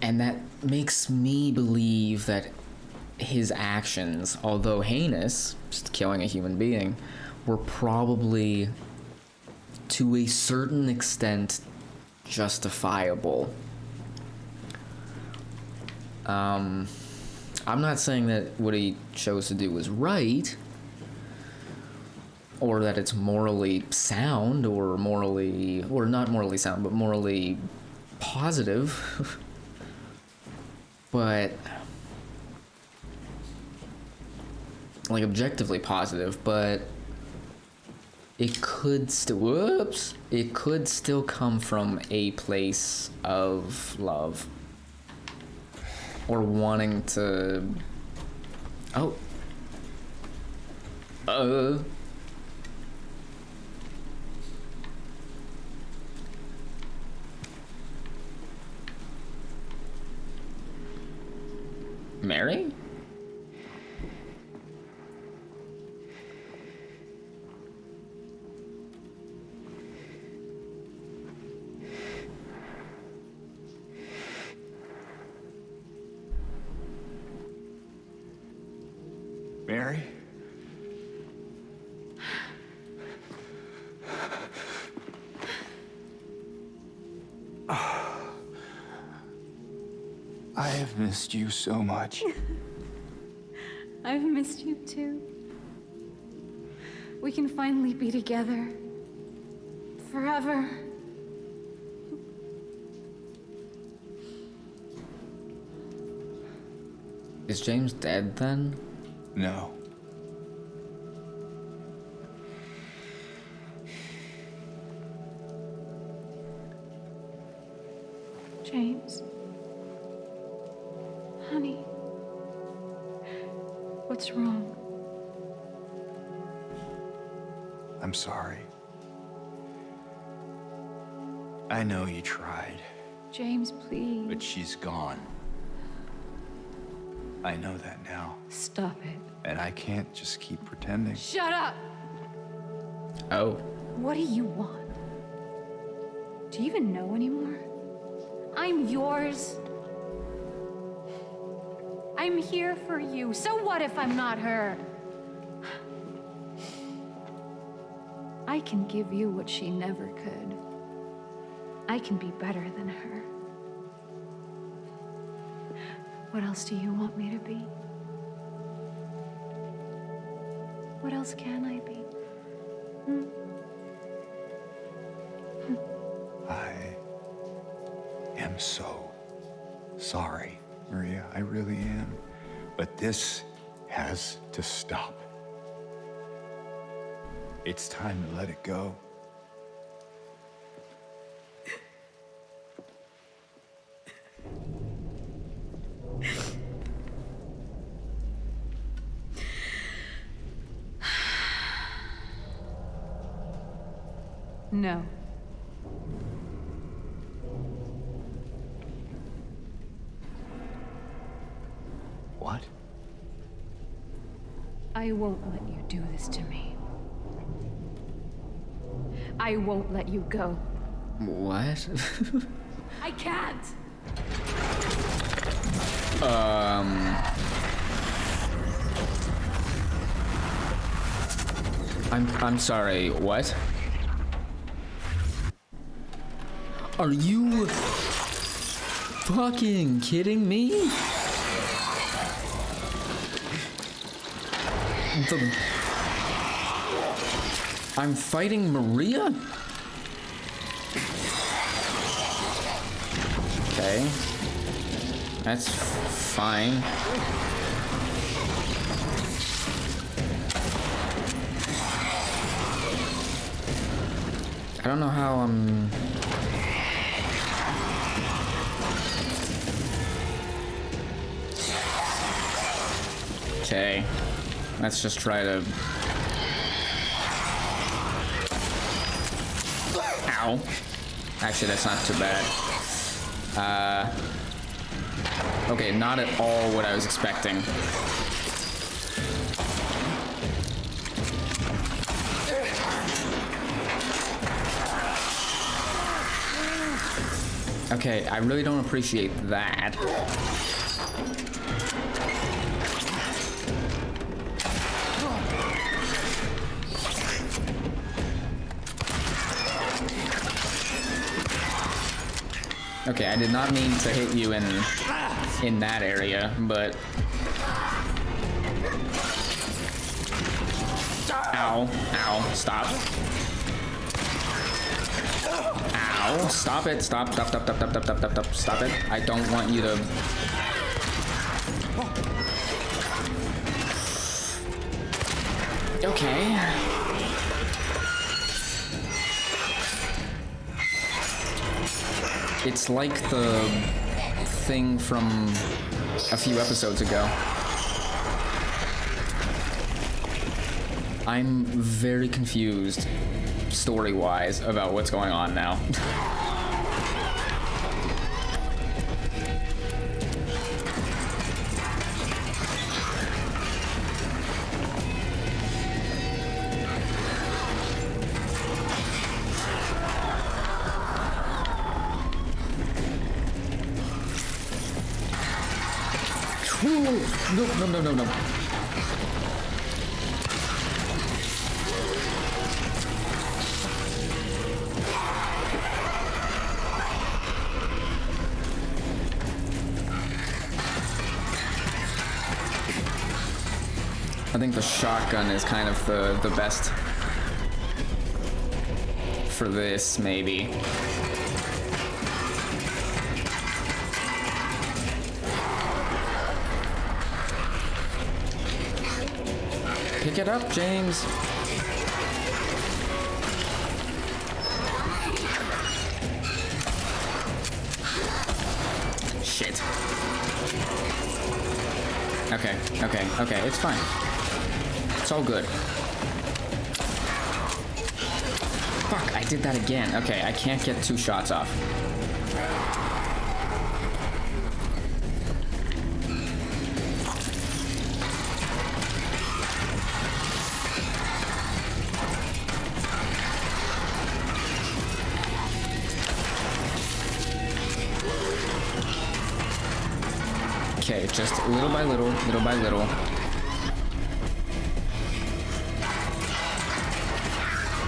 And that makes me believe that his actions, although heinous, just killing a human being, were probably, to a certain extent, justifiable. I'm not saying that what he chose to do was right, or that it's morally sound, or not morally sound, but morally positive. But, like, objectively positive, but it could still, it could still come from a place of love. Or wanting to... Oh. Mary? Mary? I have missed you so much. I've missed you too. We can finally be together. Forever. Is James dead then? No. James. Honey. What's wrong? I'm sorry. I know you tried, James, please. but she's gone. I know that now. Stop it. And I can't just keep pretending. Shut up! Oh. What do you want? Do you even know anymore? I'm yours. I'm here for you. So what if I'm not her? I can give you what she never could. I can be better than her. What else do you want me to be? What else can I be? I am so sorry, Maria. I really am. But this has to stop. It's time to let it go. No. What? I won't let you do this to me. I won't let you go. What? I can't! I'm sorry, what? Are you fucking kidding me? I'm fighting Maria? Okay. That's fine. I don't know how I'm... Okay. Let's just try to... Ow. Actually, that's not too bad. Okay, not at all what I was expecting. Okay, I really don't appreciate that. Okay, I did not mean to hit you in that area, but... Ow, ow, stop. Ow, stop it, stop it. I don't want you to... Okay. It's like the thing from a few episodes ago. I'm very confused, story-wise, about what's going on now. No. I think the shotgun is kind of the best for this, maybe. Pick it up, James. Shit. Okay, it's fine. It's all good. Fuck, I did that again. Okay, I can't get 2 shots off. Okay, just little by little.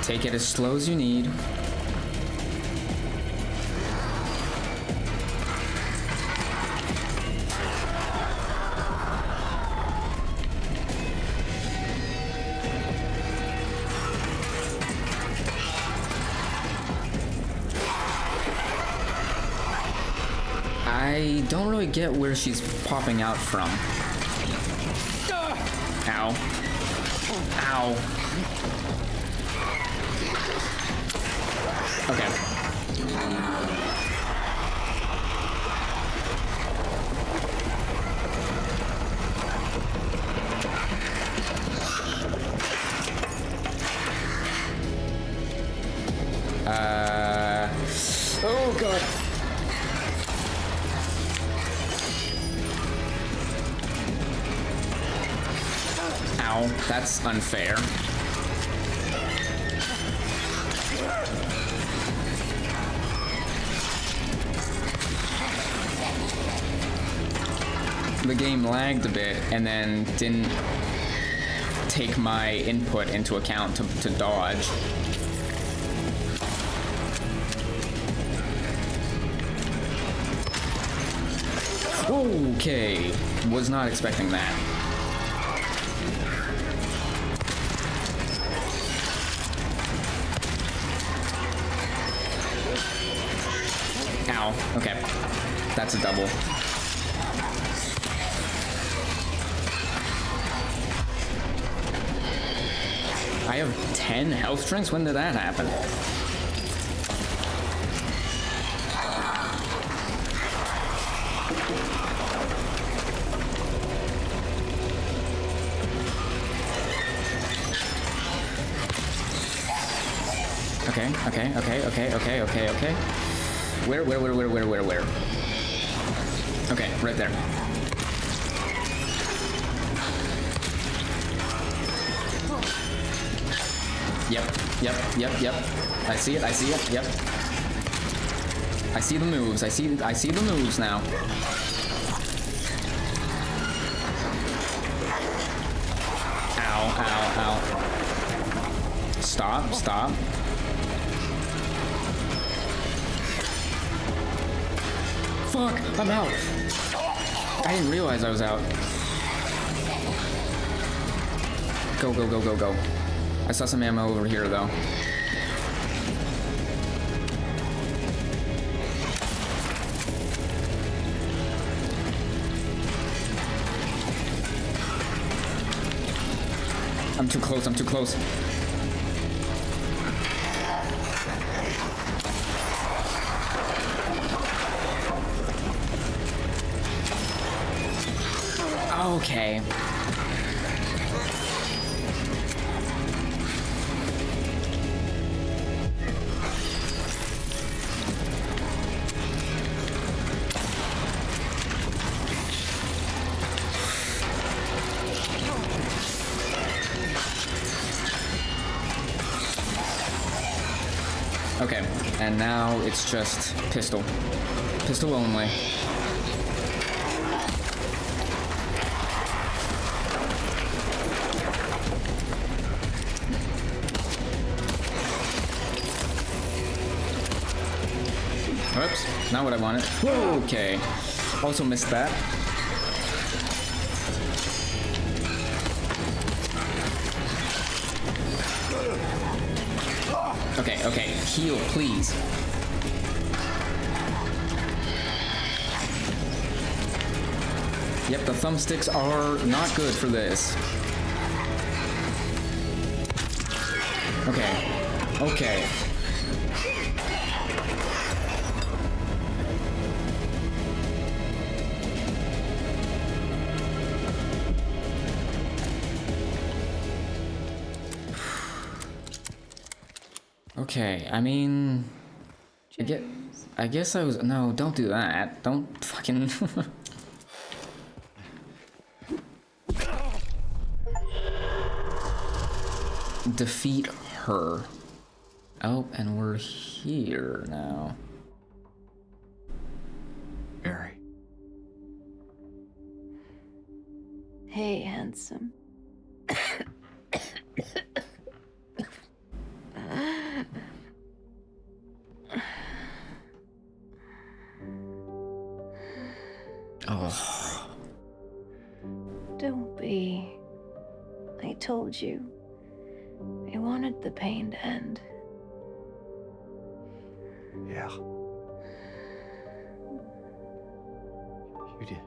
Take it as slow as you need. I don't really get where she's popping out from. Ow. Ow. Okay. Oh god. Ow, that's unfair. The game lagged a bit and then didn't take my input into account to dodge. Okay, was not expecting that. Ow, okay. That's a double. I have 10 health drinks? When did that happen? Okay. Where? Okay, right there. Yep. I see it, yep. I see the moves, I see the moves now. Ow. Stop. Fuck, I'm out. I didn't realize I was out. Go. I saw some ammo over here, though. I'm too close. Okay. Okay, and now it's just pistol. Pistol only. Whoops, not what I wanted. Okay, also missed that. Okay, heal, please. Yep, the thumbsticks are not good for this. Okay. Okay, I mean, I guess I was, no, don't do that. Don't fucking. Defeat her. Oh, and we're here now. Mary. Hey, handsome. Oh. Don't be. I told you. I wanted the pain to end. Yeah. You did.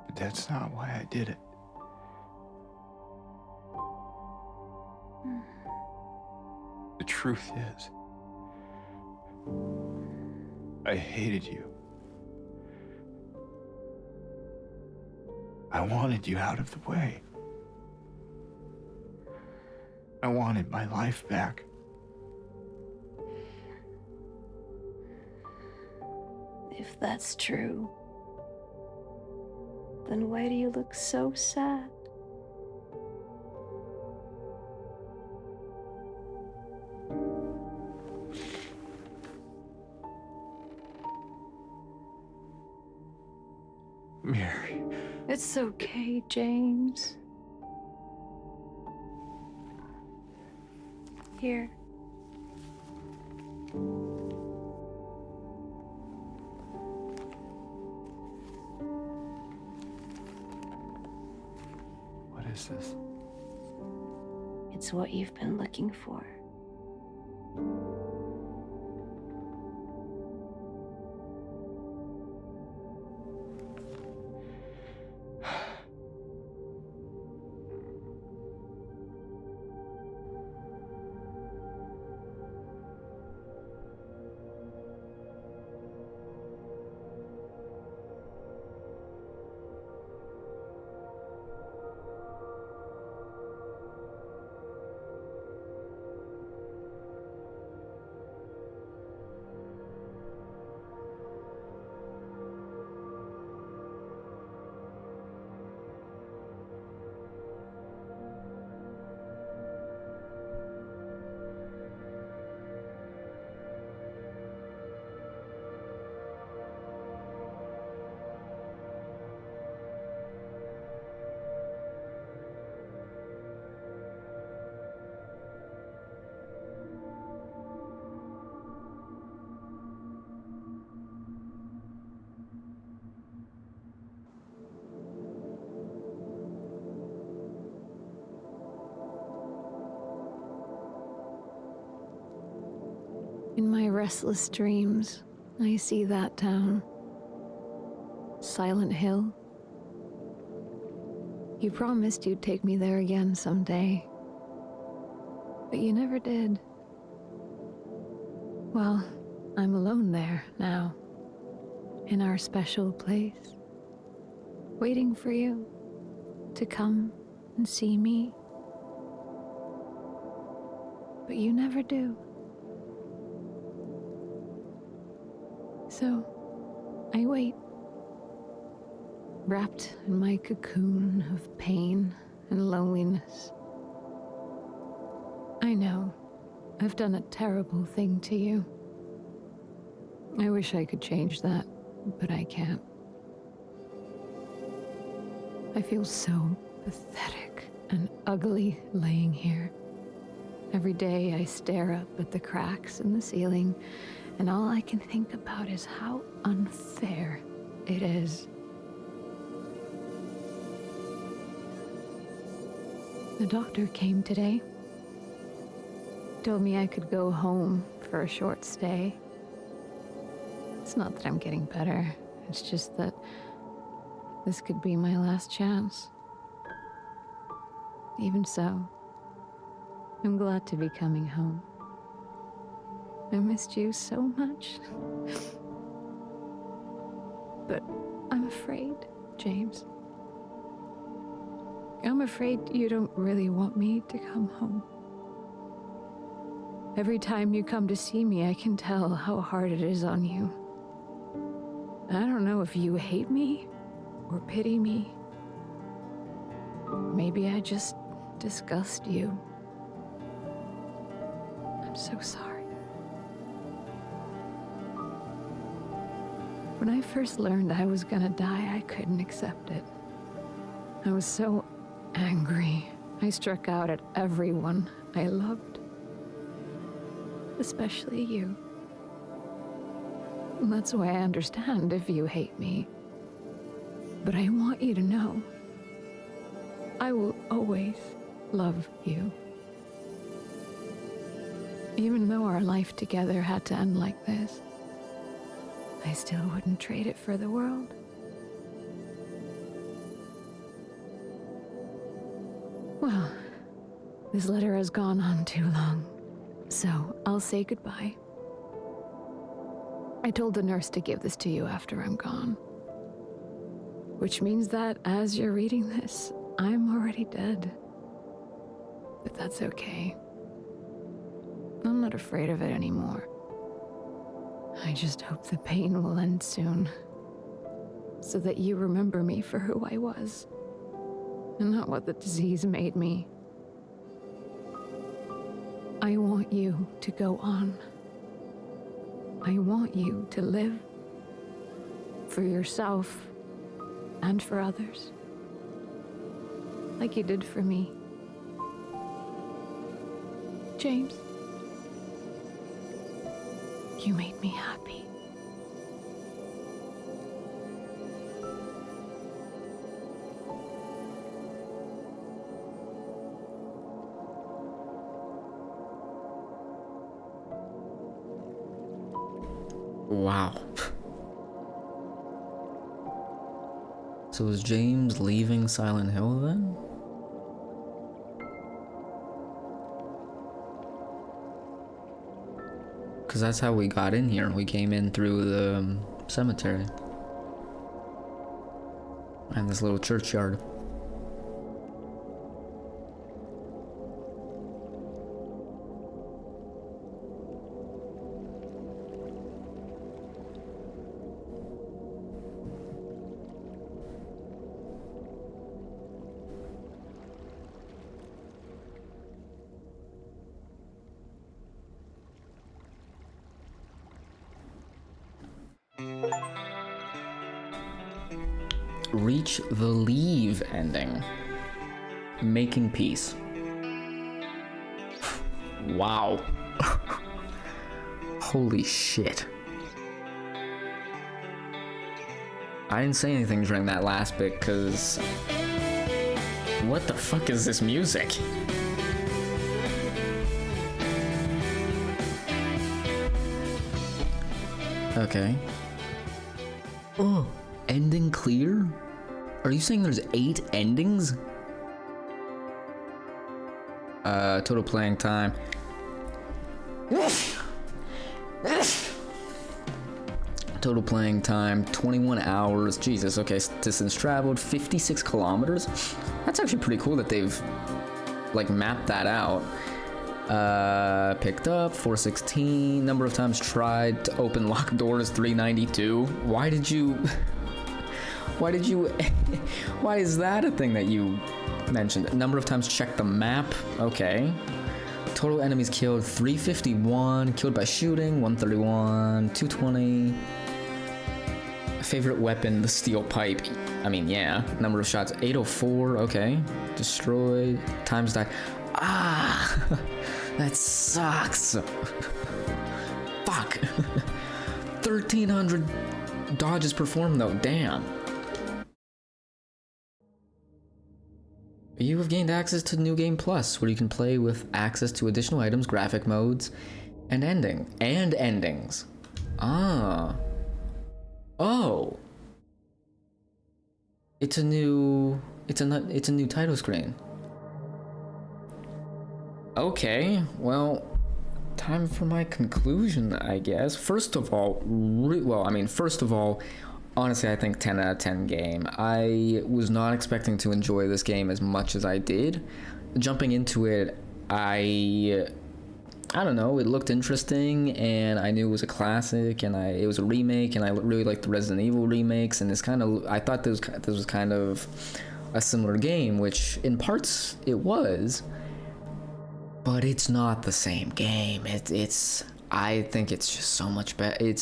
But that's not why I did it. The truth is, I hated you. I wanted you out of the way. I wanted my life back. If that's true, then why do you look so sad? Mary. It's okay, James. Here. What is this? It's what you've been looking for. In my restless dreams, I see that town. Silent Hill. You promised you'd take me there again someday. But you never did. Well, I'm alone there now. In our special place. Waiting for you to come and see me. But you never do. So, I wait, wrapped in my cocoon of pain and loneliness. I know I've done a terrible thing to you. I wish I could change that, but I can't. I feel so pathetic and ugly laying here. Every day I stare up at the cracks in the ceiling, and all I can think about is how unfair it is. The doctor came today. Told me I could go home for a short stay. It's not that I'm getting better. It's just that this could be my last chance. Even so, I'm glad to be coming home. I missed you so much. But I'm afraid, James. I'm afraid you don't really want me to come home. Every time you come to see me, I can tell how hard it is on you. I don't know if you hate me or pity me. Maybe I just disgust you. I'm so sorry. When I first learned I was gonna die, I couldn't accept it. I was so angry. I struck out at everyone I loved. Especially you. And that's why I understand if you hate me. But I want you to know, I will always love you. Even though our life together had to end like this, I still wouldn't trade it for the world. Well, this letter has gone on too long, so I'll say goodbye. I told the nurse to give this to you after I'm gone. Which means that as you're reading this, I'm already dead. But that's okay. I'm not afraid of it anymore. I just hope the pain will end soon. so that you remember me for who I was, and not what the disease made me. I want you to go on. I want you to live. For yourself and for others. Like you did for me. James, you made me happy. Wow. So is James leaving Silent Hill then? Because that's how we got in here. We came in through the cemetery. And this little churchyard. Reach the leave ending. Making peace. Wow. Holy shit. I didn't say anything during that last bit because... What the fuck is this music? Okay. Oh, ending clear? Are you saying there's 8 endings? Total playing time. Total playing time, 21 hours. Jesus, okay, distance traveled, 56 kilometers. That's actually pretty cool that they've, like, mapped that out. Picked up, 416. Number of times tried to open locked doors, 392. Why did you... Why is that a thing that you mentioned? Number of times checked the map. Okay. Total enemies killed, 351. Killed by shooting, 131. 220. Favorite weapon, the steel pipe. I mean, yeah. Number of shots, 804. Okay. Destroyed. Times died. Ah! That sucks. Fuck. 1,300 dodges performed though. Damn. You have gained access to New Game Plus, where you can play with access to additional items, graphic modes, and endings. Ah. Oh. It's a new title screen. Okay, well, time for my conclusion, I guess. First of all, honestly, I think 10 out of 10 game. I was not expecting to enjoy this game as much as I did. Jumping into it, I don't know, it looked interesting, and I knew it was a classic, and it was a remake, and I really liked the Resident Evil remakes, and I thought this was kind of a similar game, which in parts it was, but it's not the same game. I think it's just so much better.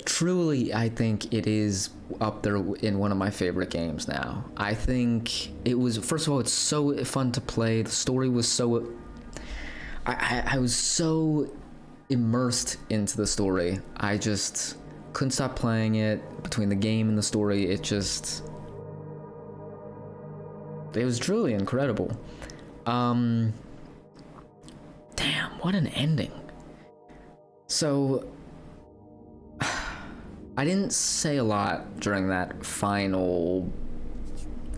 Truly, I think it is up there in one of my favorite games now. I think it was, first of all, it's so fun to play. The story was so... I was so immersed into the story. I just couldn't stop playing it. Between the game and the story, it was truly incredible. Damn, what an ending. So... I didn't say a lot during that final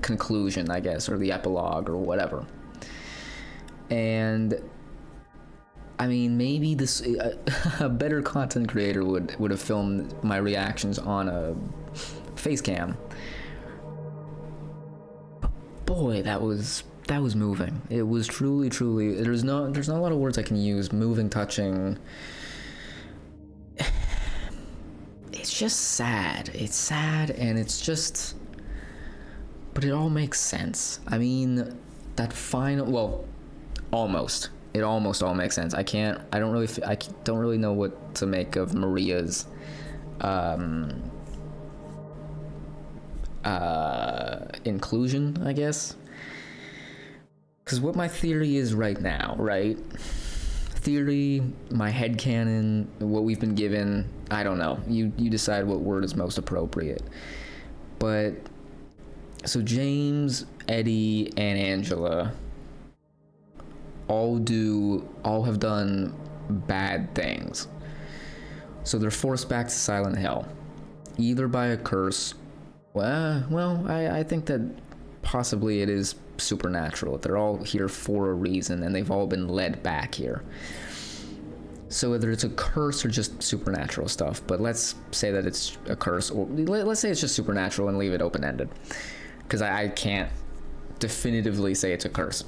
conclusion, I guess, or the epilogue or whatever. And I mean, maybe a better content creator would have filmed my reactions on a face cam. But boy, that was moving. It was truly, there's not a lot of words I can use. Moving, touching. It's just sad. It's sad, and it's just, but it all makes sense. I mean, that final, well, almost. It almost all makes sense. I don't really know what to make of Maria's inclusion, I guess. Because what my theory is right now, right? Theory, my headcanon, what we've been given, I don't know. You decide what word is most appropriate. But, so James, Eddie, and Angela all have done bad things. So they're forced back to Silent Hill. Either by a curse, I think that possibly it is supernatural. They're all here for a reason, and they've all been led back here. So whether it's a curse or just supernatural stuff, but let's say that it's a curse, or let's say it's just supernatural and leave it open-ended, because I can't definitively say it's a curse.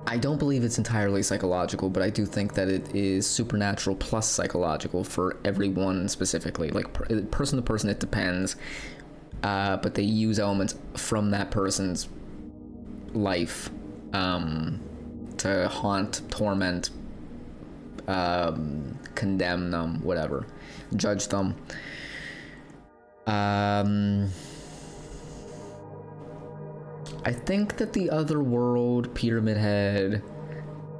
I don't believe it's entirely psychological, but I do think that it is supernatural plus psychological for everyone specifically. Like, person to person, it depends. But they use elements from that person's life to haunt, torment, condemn them, whatever, judge them. I think that the other world, Pyramid Head,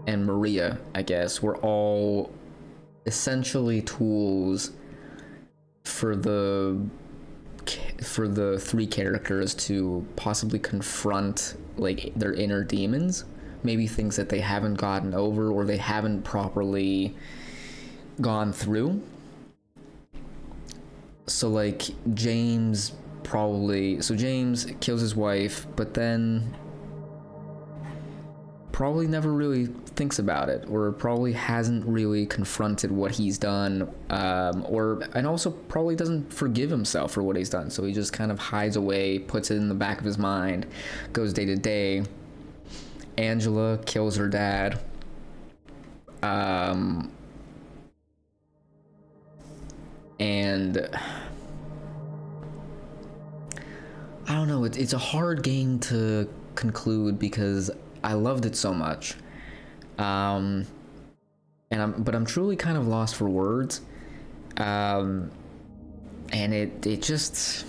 and Maria, I guess, were all essentially tools for the three characters to possibly confront, like, their inner demons, maybe things that they haven't gotten over or they haven't properly gone through. So, like, James kills his wife, but then probably never really thinks about it, or probably hasn't really confronted what he's done, and also probably doesn't forgive himself for what he's done, so he just kind of hides away, puts it in the back of his mind, goes day to day. Angela kills her dad, and I don't know, it's a hard game to conclude because I loved it so much. But I'm truly kind of lost for words. And it's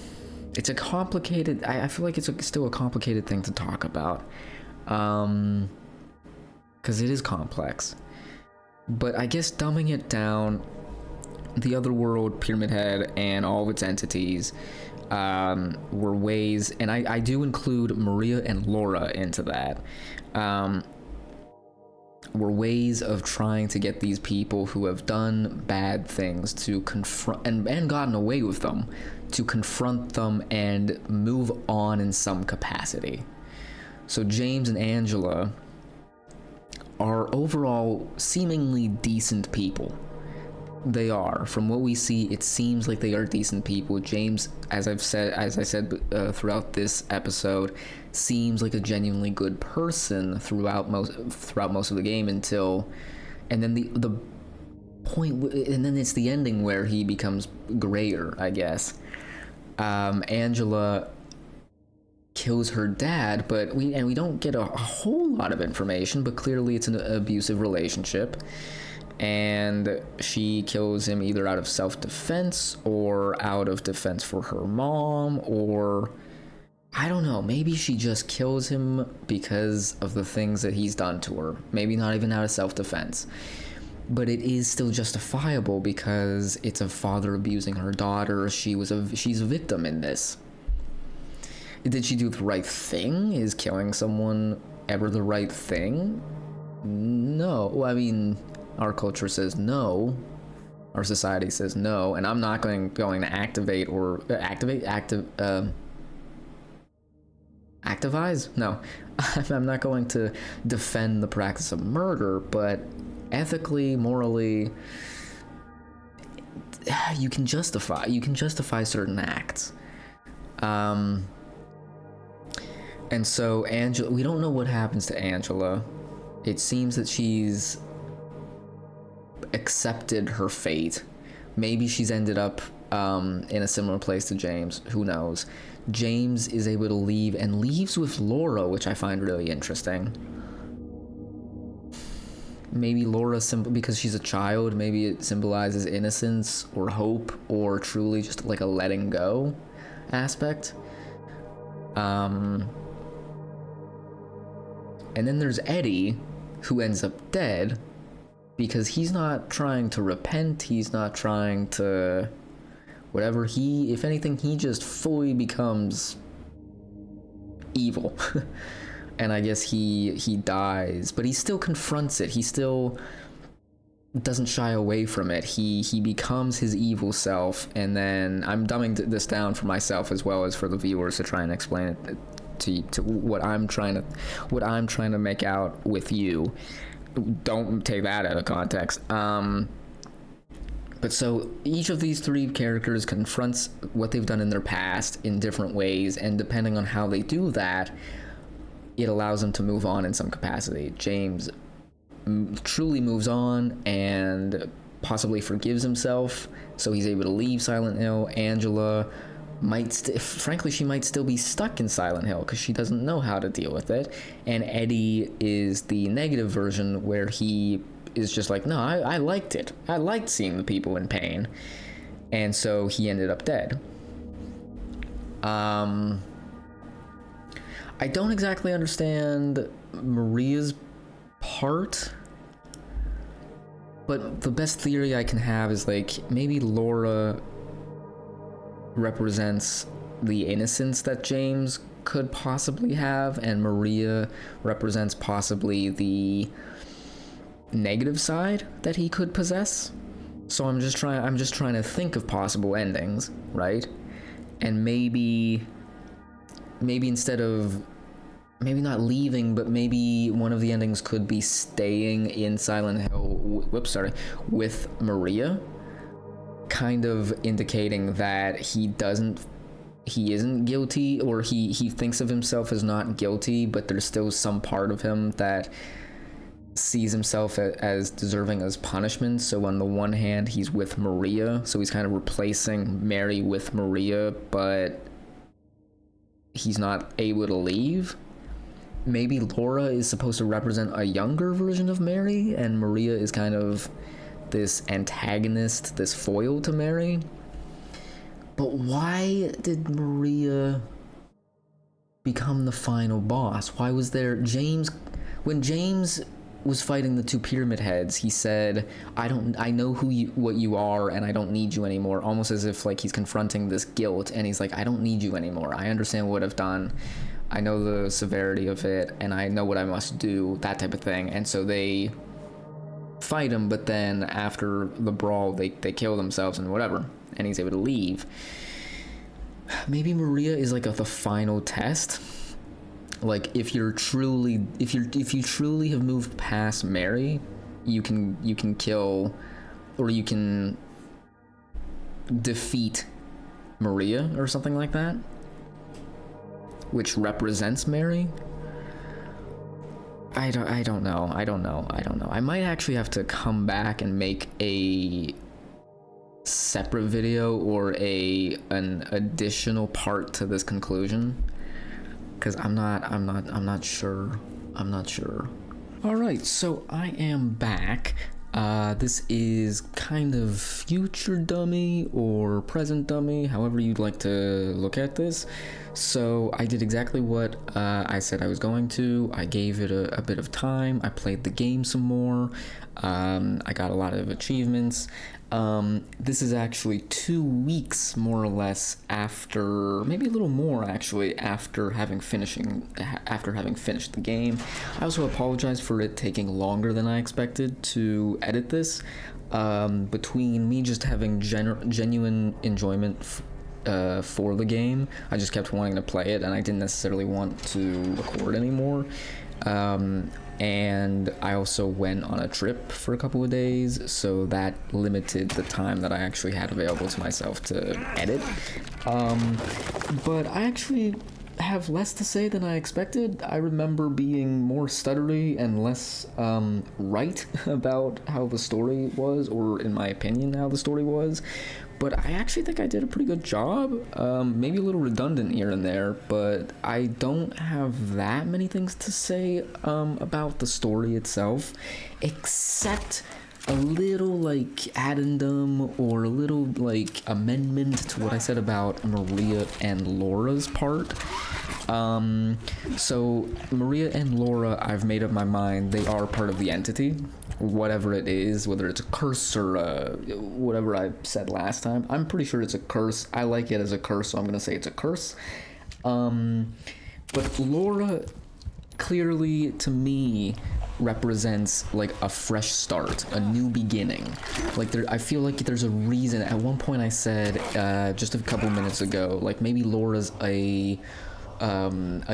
a complicated, I feel like it's still a complicated thing to talk about. Because it is complex. But I guess dumbing it down, the other world, Pyramid Head, and all of its entities were ways, and I do include Maria and Laura into that, were ways of trying to get these people who have done bad things to confront and gotten away with them, to confront them and move on in some capacity. So James and Angela are overall seemingly decent people. They are. From what we see, it seems like they are decent people. James, as I said throughout this episode, seems like a genuinely good person throughout most of the game and then the point, and then it's the ending where he becomes grayer, I guess. Angela kills her dad, but we don't get a whole lot of information, but clearly it's an abusive relationship. And she kills him either out of self-defense or out of defense for her mom, or I don't know, maybe she just kills him because of the things that he's done to her. Maybe not even out of self-defense. But it is still justifiable because it's a father abusing her daughter. She's a victim in this. Did she do the right thing? Is killing someone ever the right thing? No. Well, I mean, our culture says no. Our society says no, and I'm not going to activize? No. I'm not going to defend the practice of murder, but ethically, morally, you can justify certain acts. And so Angela, we don't know what happens to Angela. It seems that she's accepted her fate, Maybe she's ended up in a similar place to James. Who knows? James is able to leave and leaves with Laura, which I find really interesting. Maybe Laura, because she's a child, maybe it symbolizes innocence or hope or truly just like a letting go aspect. And then there's Eddie, who ends up dead because he's not trying to repent. He's not trying to whatever. If anything, he just fully becomes evil. And I guess he dies, but he still confronts it. He still doesn't shy away from it. He becomes his evil self, and then I'm dumbing this down for myself as well as for the viewers to try and explain it to what I'm trying to make out with you. Don't take that out of context. But so each of these three characters confronts what they've done in their past in different ways, and depending on how they do that, it allows them to move on in some capacity. James truly moves on and possibly forgives himself, so he's able to leave Silent Hill. Angela frankly, she might still be stuck in Silent Hill because she doesn't know how to deal with it. And Eddie is the negative version, where he is just like, no, I liked it. I liked seeing the people in pain. And so he ended up dead. I don't exactly understand Maria's part, but the best theory I can have is like maybe Laura represents the innocence that James could possibly have, and Maria represents possibly the negative side that he could possess. So I'm just trying to think of possible endings, right? And maybe instead of maybe not leaving, but maybe one of the endings could be staying in Silent Hill with Maria, kind of indicating that he isn't guilty, or he thinks of himself as not guilty, but there's still some part of him that sees himself as deserving as punishment. So on the one hand, he's with Maria, so he's kind of replacing Mary with Maria, but he's not able to leave. Maybe Laura is supposed to represent a younger version of Mary, and Maria is kind of this antagonist, this foil to Mary. But why did Maria become the final boss? Why was there when James was fighting the two pyramid heads, he said, I know what you are, and I don't need you anymore, almost as if like he's confronting this guilt, and he's like, I don't need you anymore. I understand what I've done. I know the severity of it, and I know what I must do, that type of thing. And so they fight him, but then after the brawl, they kill themselves and whatever, and he's able to leave. Maybe Maria is like the final test. Like if you truly have moved past Mary, you can kill, or you can defeat Maria or something like that, which represents Mary. I don't know. I might actually have to come back and make a separate video or an additional part to this conclusion, because I'm not sure. All right, so I am back. This is kind of future dummy or present dummy, however you'd like to look at this. So I did exactly what I said I was going to. I gave it a bit of time. I played the game some more. I got a lot of achievements. This is actually 2 weeks more or less after, maybe a little more actually, after having finished the game. I also apologize for it taking longer than I expected to edit this. Between me just having genuine enjoyment for the game, I just kept wanting to play it, and I didn't necessarily want to record anymore. And I also went on a trip for a couple of days, so that limited the time that I actually had available to myself to edit. But I actually have less to say than I expected. I remember being more stuttery and less right about how the story was, or in my opinion, how the story was. But I actually think I did a pretty good job. Maybe a little redundant here and there, but I don't have that many things to say about the story itself, except a little like addendum or a little like amendment to what I said about Maria and Laura's part. So Maria and Laura, I've made up my mind, they are part of the entity, whatever it is, whether it's a curse or whatever I said last time. I'm pretty sure it's a curse. I like it as a curse, so I'm gonna say it's a curse. But Laura clearly, to me, represents like a fresh start, a new beginning. Like I feel like there's a reason. At one point I said, just a couple minutes ago, like maybe Laura's a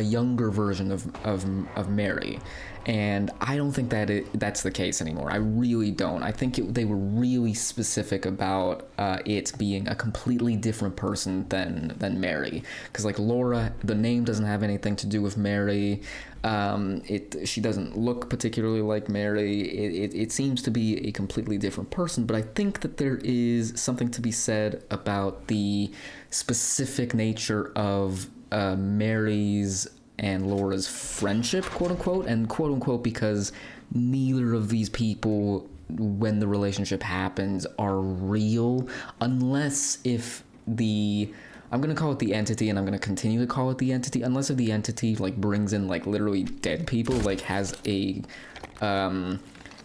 younger version of Mary, and I don't think that's the case anymore. I really don't. I think they were really specific about it being a completely different person than Mary, because like Laura, the name doesn't have anything to do with Mary. She doesn't look particularly like Mary. It seems to be a completely different person, but I think that there is something to be said about the specific nature of Mary's and Laura's friendship, quote unquote, and quote unquote because neither of these people, when the relationship happens, are real, unless if I'm gonna call it the entity, and I'm gonna continue to call it the entity, unless if the entity like brings in like literally dead people, like has a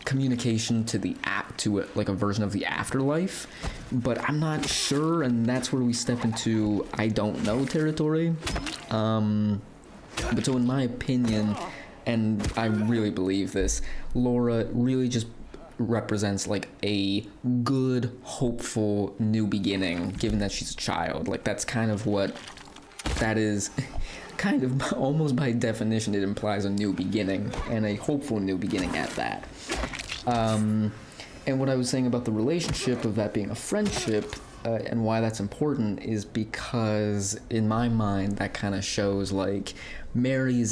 communication to like a version of the afterlife. But I'm not sure, and that's where we step into I don't know territory. But so in my opinion, and I really believe this, Laura really just represents like a good, hopeful new beginning, given that she's a child. Like that's kind of what that is. Kind of almost by definition, it implies a new beginning, and a hopeful new beginning at that. And what I was saying about the relationship of that being a friendship, and why that's important, is because in my mind that kind of shows like Mary is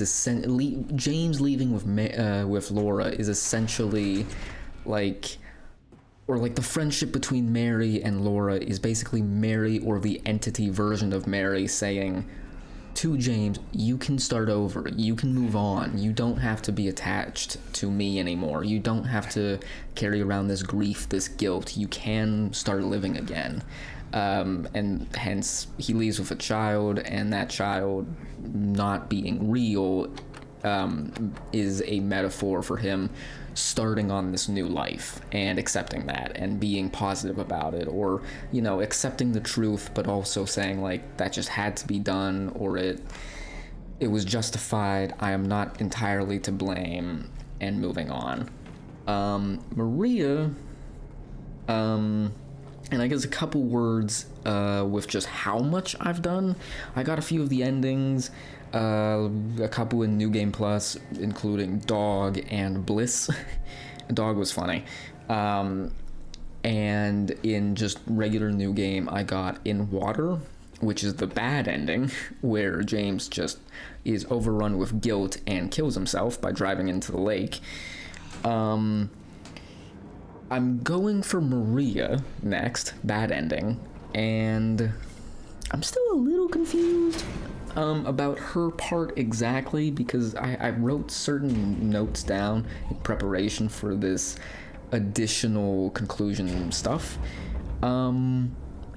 James leaving with Laura is essentially like, or like the friendship between Mary and Laura is basically Mary, or the entity version of Mary, saying to James, you can start over, you can move on, you don't have to be attached to me anymore, you don't have to carry around this grief, this guilt, you can start living again. And hence he leaves with a child, and that child not being real is a metaphor for him starting on this new life and accepting that and being positive about it, or accepting the truth, but also saying like that just had to be done, or it was justified, I am not entirely to blame, and moving on. Maria, and I guess a couple words with just how much I've done. I got a few of the endings, a couple in New Game Plus, including Dog and Bliss. Dog was funny. And in just regular New Game, I got In Water, which is the bad ending, where James just is overrun with guilt and kills himself by driving into the lake. I'm going for Maria next, bad ending, and I'm still a little confused about her part exactly, because I wrote certain notes down in preparation for this additional conclusion stuff, and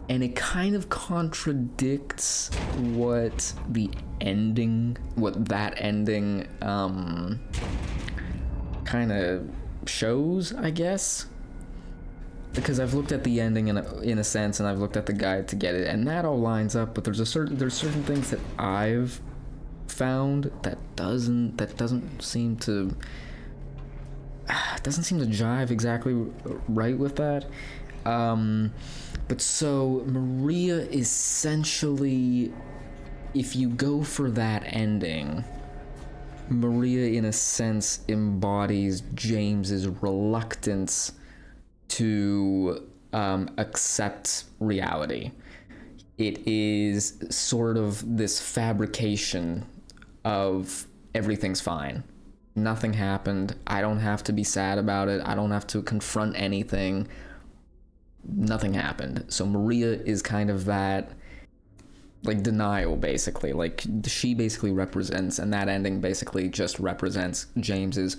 it kind of contradicts what that ending kind of shows, I guess. Because I've looked at the ending in a sense, and I've looked at the guide to get it, and that all lines up. But there's certain things that I've found that doesn't seem to jive exactly right with that. But so Maria essentially, if you go for that ending, Maria in a sense embodies James's reluctance to accept reality. it is sort of this fabrication of everything's fine. Nothing happened. I don't have to be sad about it. I don't have to confront anything. Nothing happened. So Maria is kind of that, like, denial, basically. Like, she basically represents, and that ending basically just represents James's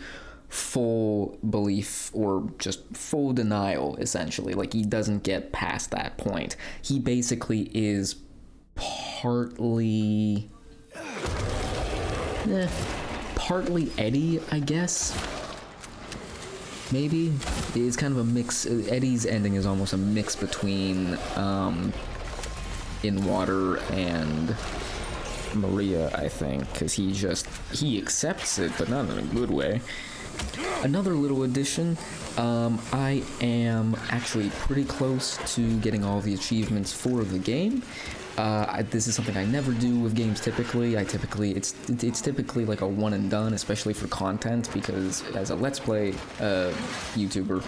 full belief, or just full denial, essentially. Like, he doesn't get past that point. He basically is partly Eddie, I guess. Maybe. It's kind of a mix. Eddie's ending is almost a mix between In Water and Maria, I think, because he accepts it, but not in a good way. Another little addition, I am actually pretty close to getting all the achievements for the game. This is something I never do with games typically. It's typically like a one and done, especially for content, because as a Let's Play YouTuber,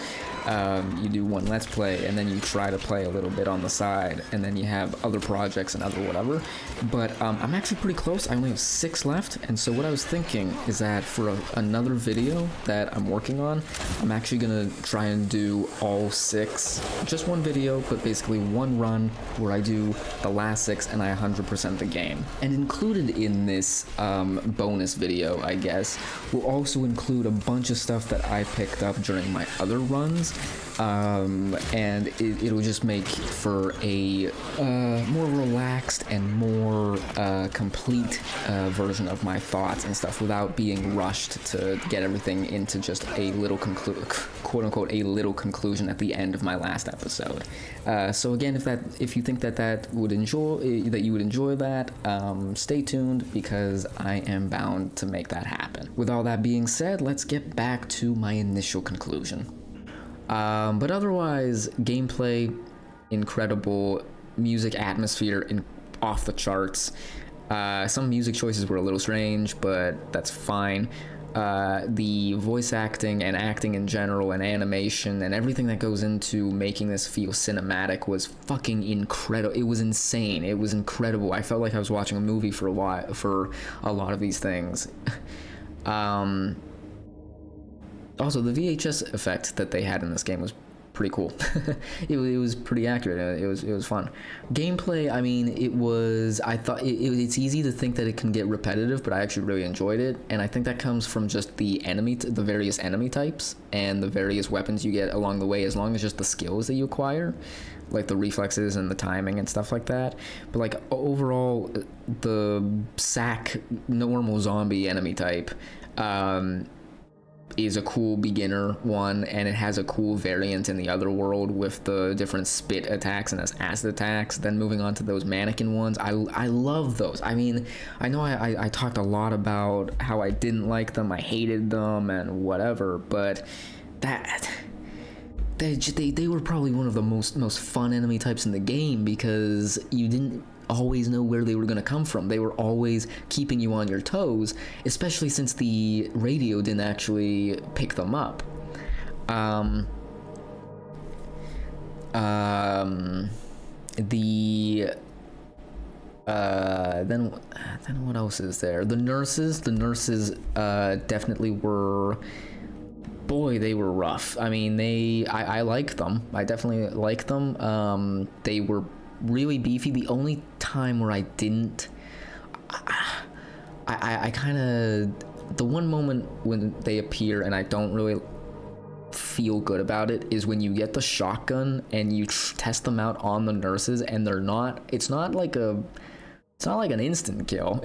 you do one Let's Play and then you try to play a little bit on the side, and then you have other projects and other whatever. But I'm actually pretty close. I only have 6 left, and so what I was thinking is that for another video that I'm working on, I'm actually gonna try and do all 6, just one video, but basically one run where I do the last 6 and I 100% the game. And included in this bonus video, I guess, will also include a bunch of stuff that I picked up during my other runs, and it'll just make for a more relaxed and more complete version of my thoughts and stuff, without being rushed to get everything into just a little quote-unquote a little conclusion at the end of my last episode. So again, if you think that you would enjoy that, stay tuned, because I am bound to make that happen. With all that being said, let's get back to my initial conclusion. But otherwise, gameplay, incredible. Music, atmosphere, off the charts. Some music choices were a little strange, but that's fine. The voice acting and acting in general and animation and everything that goes into making this feel cinematic was fucking incredible. It was insane. It was incredible. I felt like I was watching a movie for a lot of these things. Also, the VHS effect that they had in this game was pretty cool. it was pretty accurate. It was fun. Gameplay, I mean, I thought it's easy to think that it can get repetitive, but I actually really enjoyed it, and I think that comes from just the various enemy types and the various weapons you get along the way, as long as just the skills that you acquire, like the reflexes and the timing and stuff like that. But like overall, the sack normal zombie enemy type is a cool beginner one, and it has a cool variant in the other world with the different spit attacks and acid attacks. Then moving on to those mannequin ones, I love those. I mean, I know I talked a lot about how I didn't like them, I hated them and whatever, but they were probably one of the most fun enemy types in the game, because you didn't always know where they were going to come from. They were always keeping you on your toes, especially since the radio didn't actually pick them up. Then what else is there? The nurses definitely were, boy, they were rough. I mean, I like them. I definitely like them. They were really beefy. The only time where I didn't, I kind of, the one moment when they appear and I don't really feel good about it is when you get the shotgun and you test them out on the nurses, and it's not like an instant kill,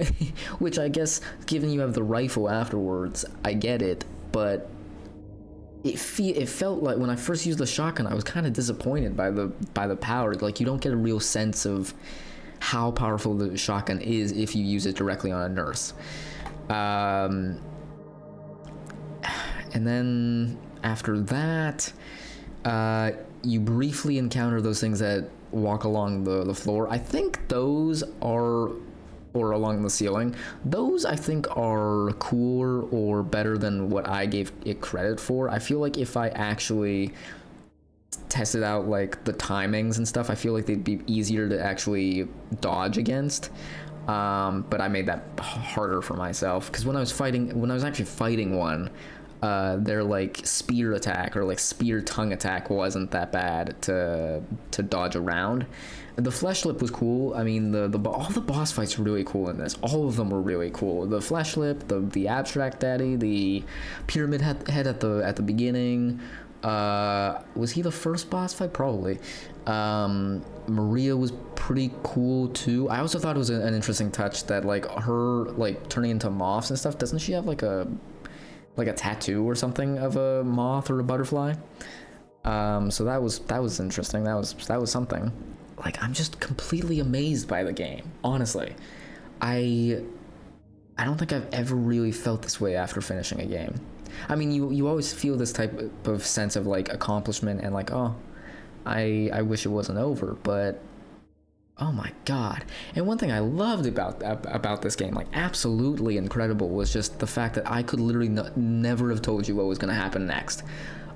which I guess, given you have the rifle afterwards, I get it, but it felt like when I first used the shotgun, I was kind of disappointed by the power. Like, you don't get a real sense of how powerful the shotgun is if you use it directly on a nurse. And then after that, you briefly encounter those things that walk along the floor. I think those are, or along the ceiling, those I think are cooler or better than what I gave it credit for. I feel like if I actually tested out like the timings and stuff, I feel like they'd be easier to actually dodge against. But I made that harder for myself because when I was actually fighting one, their like spear attack or like spear tongue attack wasn't that bad to dodge around. The flesh lip was cool. I mean, all the boss fights were really cool in this. All of them were really cool. The flesh lip, the abstract daddy, the pyramid head at the beginning. Was he the first boss fight? Probably. Maria was pretty cool too. I also thought it was an interesting touch that like her like turning into moths and stuff. Doesn't she have like a tattoo or something of a moth or a butterfly? So that was interesting. That was something. Like, I'm just completely amazed by the game. Honestly, I don't think I've ever really felt this way after finishing a game. I mean, you always feel this type of sense of like accomplishment and like, oh, I wish it wasn't over, but oh my god. And one thing I loved about this game, like absolutely incredible, was just the fact that I could literally never have told you what was going to happen next.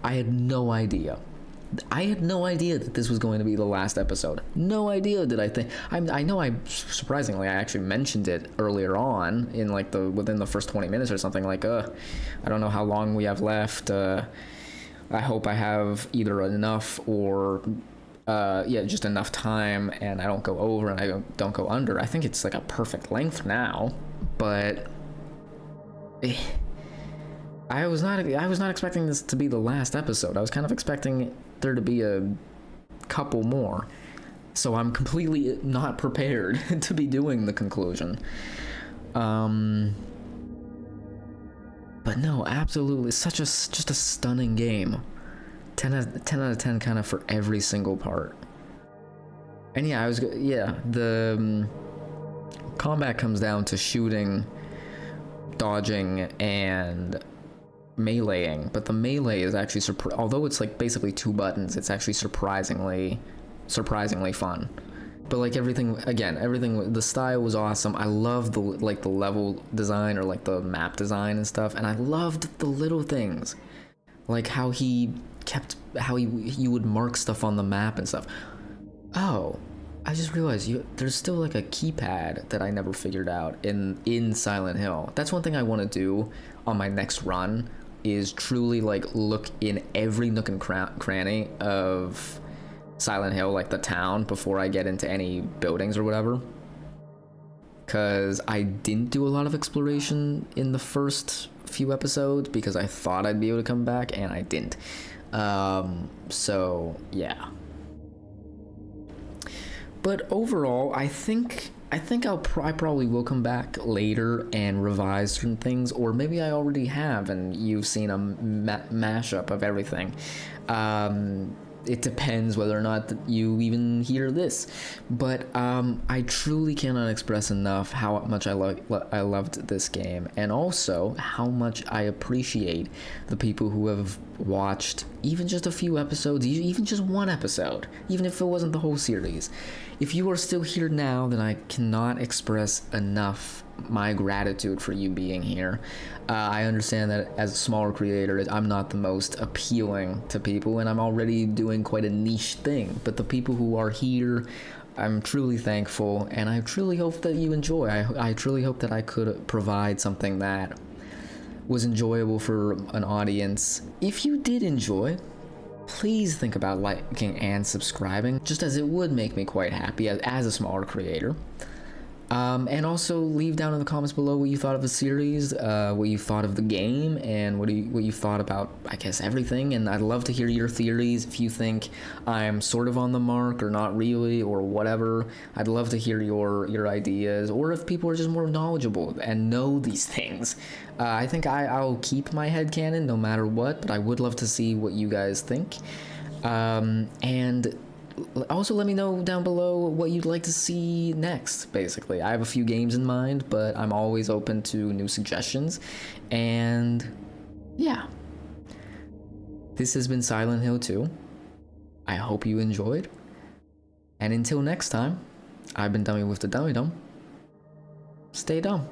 I had no idea. I had no idea that this was going to be the last episode. No idea did I think. I know surprisingly I actually mentioned it earlier on in like within the first 20 minutes or something, like I don't know how long we have left. I hope I have either enough or just enough time and I don't go over and I don't go under. I think it's like a perfect length now, but I was not expecting this to be the last episode. I was kind of expecting there to be a couple more. So I'm completely not prepared to be doing the conclusion. But no, absolutely, just a stunning game. 10 out of 10 kind of for every single part. And the combat comes down to shooting, dodging, and meleeing, but the melee is actually although it's like basically 2 buttons, it's actually surprisingly fun. But like everything, the style was awesome. I loved the level design or like the map design and stuff, and I loved the little things, like how he would mark stuff on the map and stuff. Oh, I just realized there's still like a keypad that I never figured out in Silent Hill. That's one thing I want to do on my next run, is truly like look in every nook and cranny of Silent Hill, like the town, before I get into any buildings or whatever. Because I didn't do a lot of exploration in the first few episodes because I thought I'd be able to come back and I didn't. So yeah. But overall, I think I probably will come back later and revise certain things, or maybe I already have and you've seen a mashup of everything. It depends whether or not you even hear this, but I truly cannot express enough how much I loved this game, and also how much I appreciate the people who have watched even just a few episodes, even just one episode, even if it wasn't the whole series. If you are still here now, then I cannot express enough my gratitude for you being here. I understand that as a smaller creator, I'm not the most appealing to people, and I'm already doing quite a niche thing, but the people who are here, I'm truly thankful, and I truly hope that you enjoy. I truly hope that I could provide something that was enjoyable for an audience. If you did enjoy, please think about liking and subscribing, just as it would make me quite happy as a smaller creator. And also leave down in the comments below what you thought of the series, what you thought of the game, and what you thought about, I guess, everything. And I'd love to hear your theories. If you think I'm sort of on the mark or not really or whatever, I'd love to hear your ideas. Or if people are just more knowledgeable and know these things. I think I'll keep my headcanon no matter what, but I would love to see what you guys think. And also let me know down below what you'd like to see next. Basically, I have a few games in mind, but I'm always open to new suggestions. And yeah, this has been Silent Hill 2. I hope you enjoyed, and until next time, I've been Dummy with the Dummy Dumb. Stay dumb.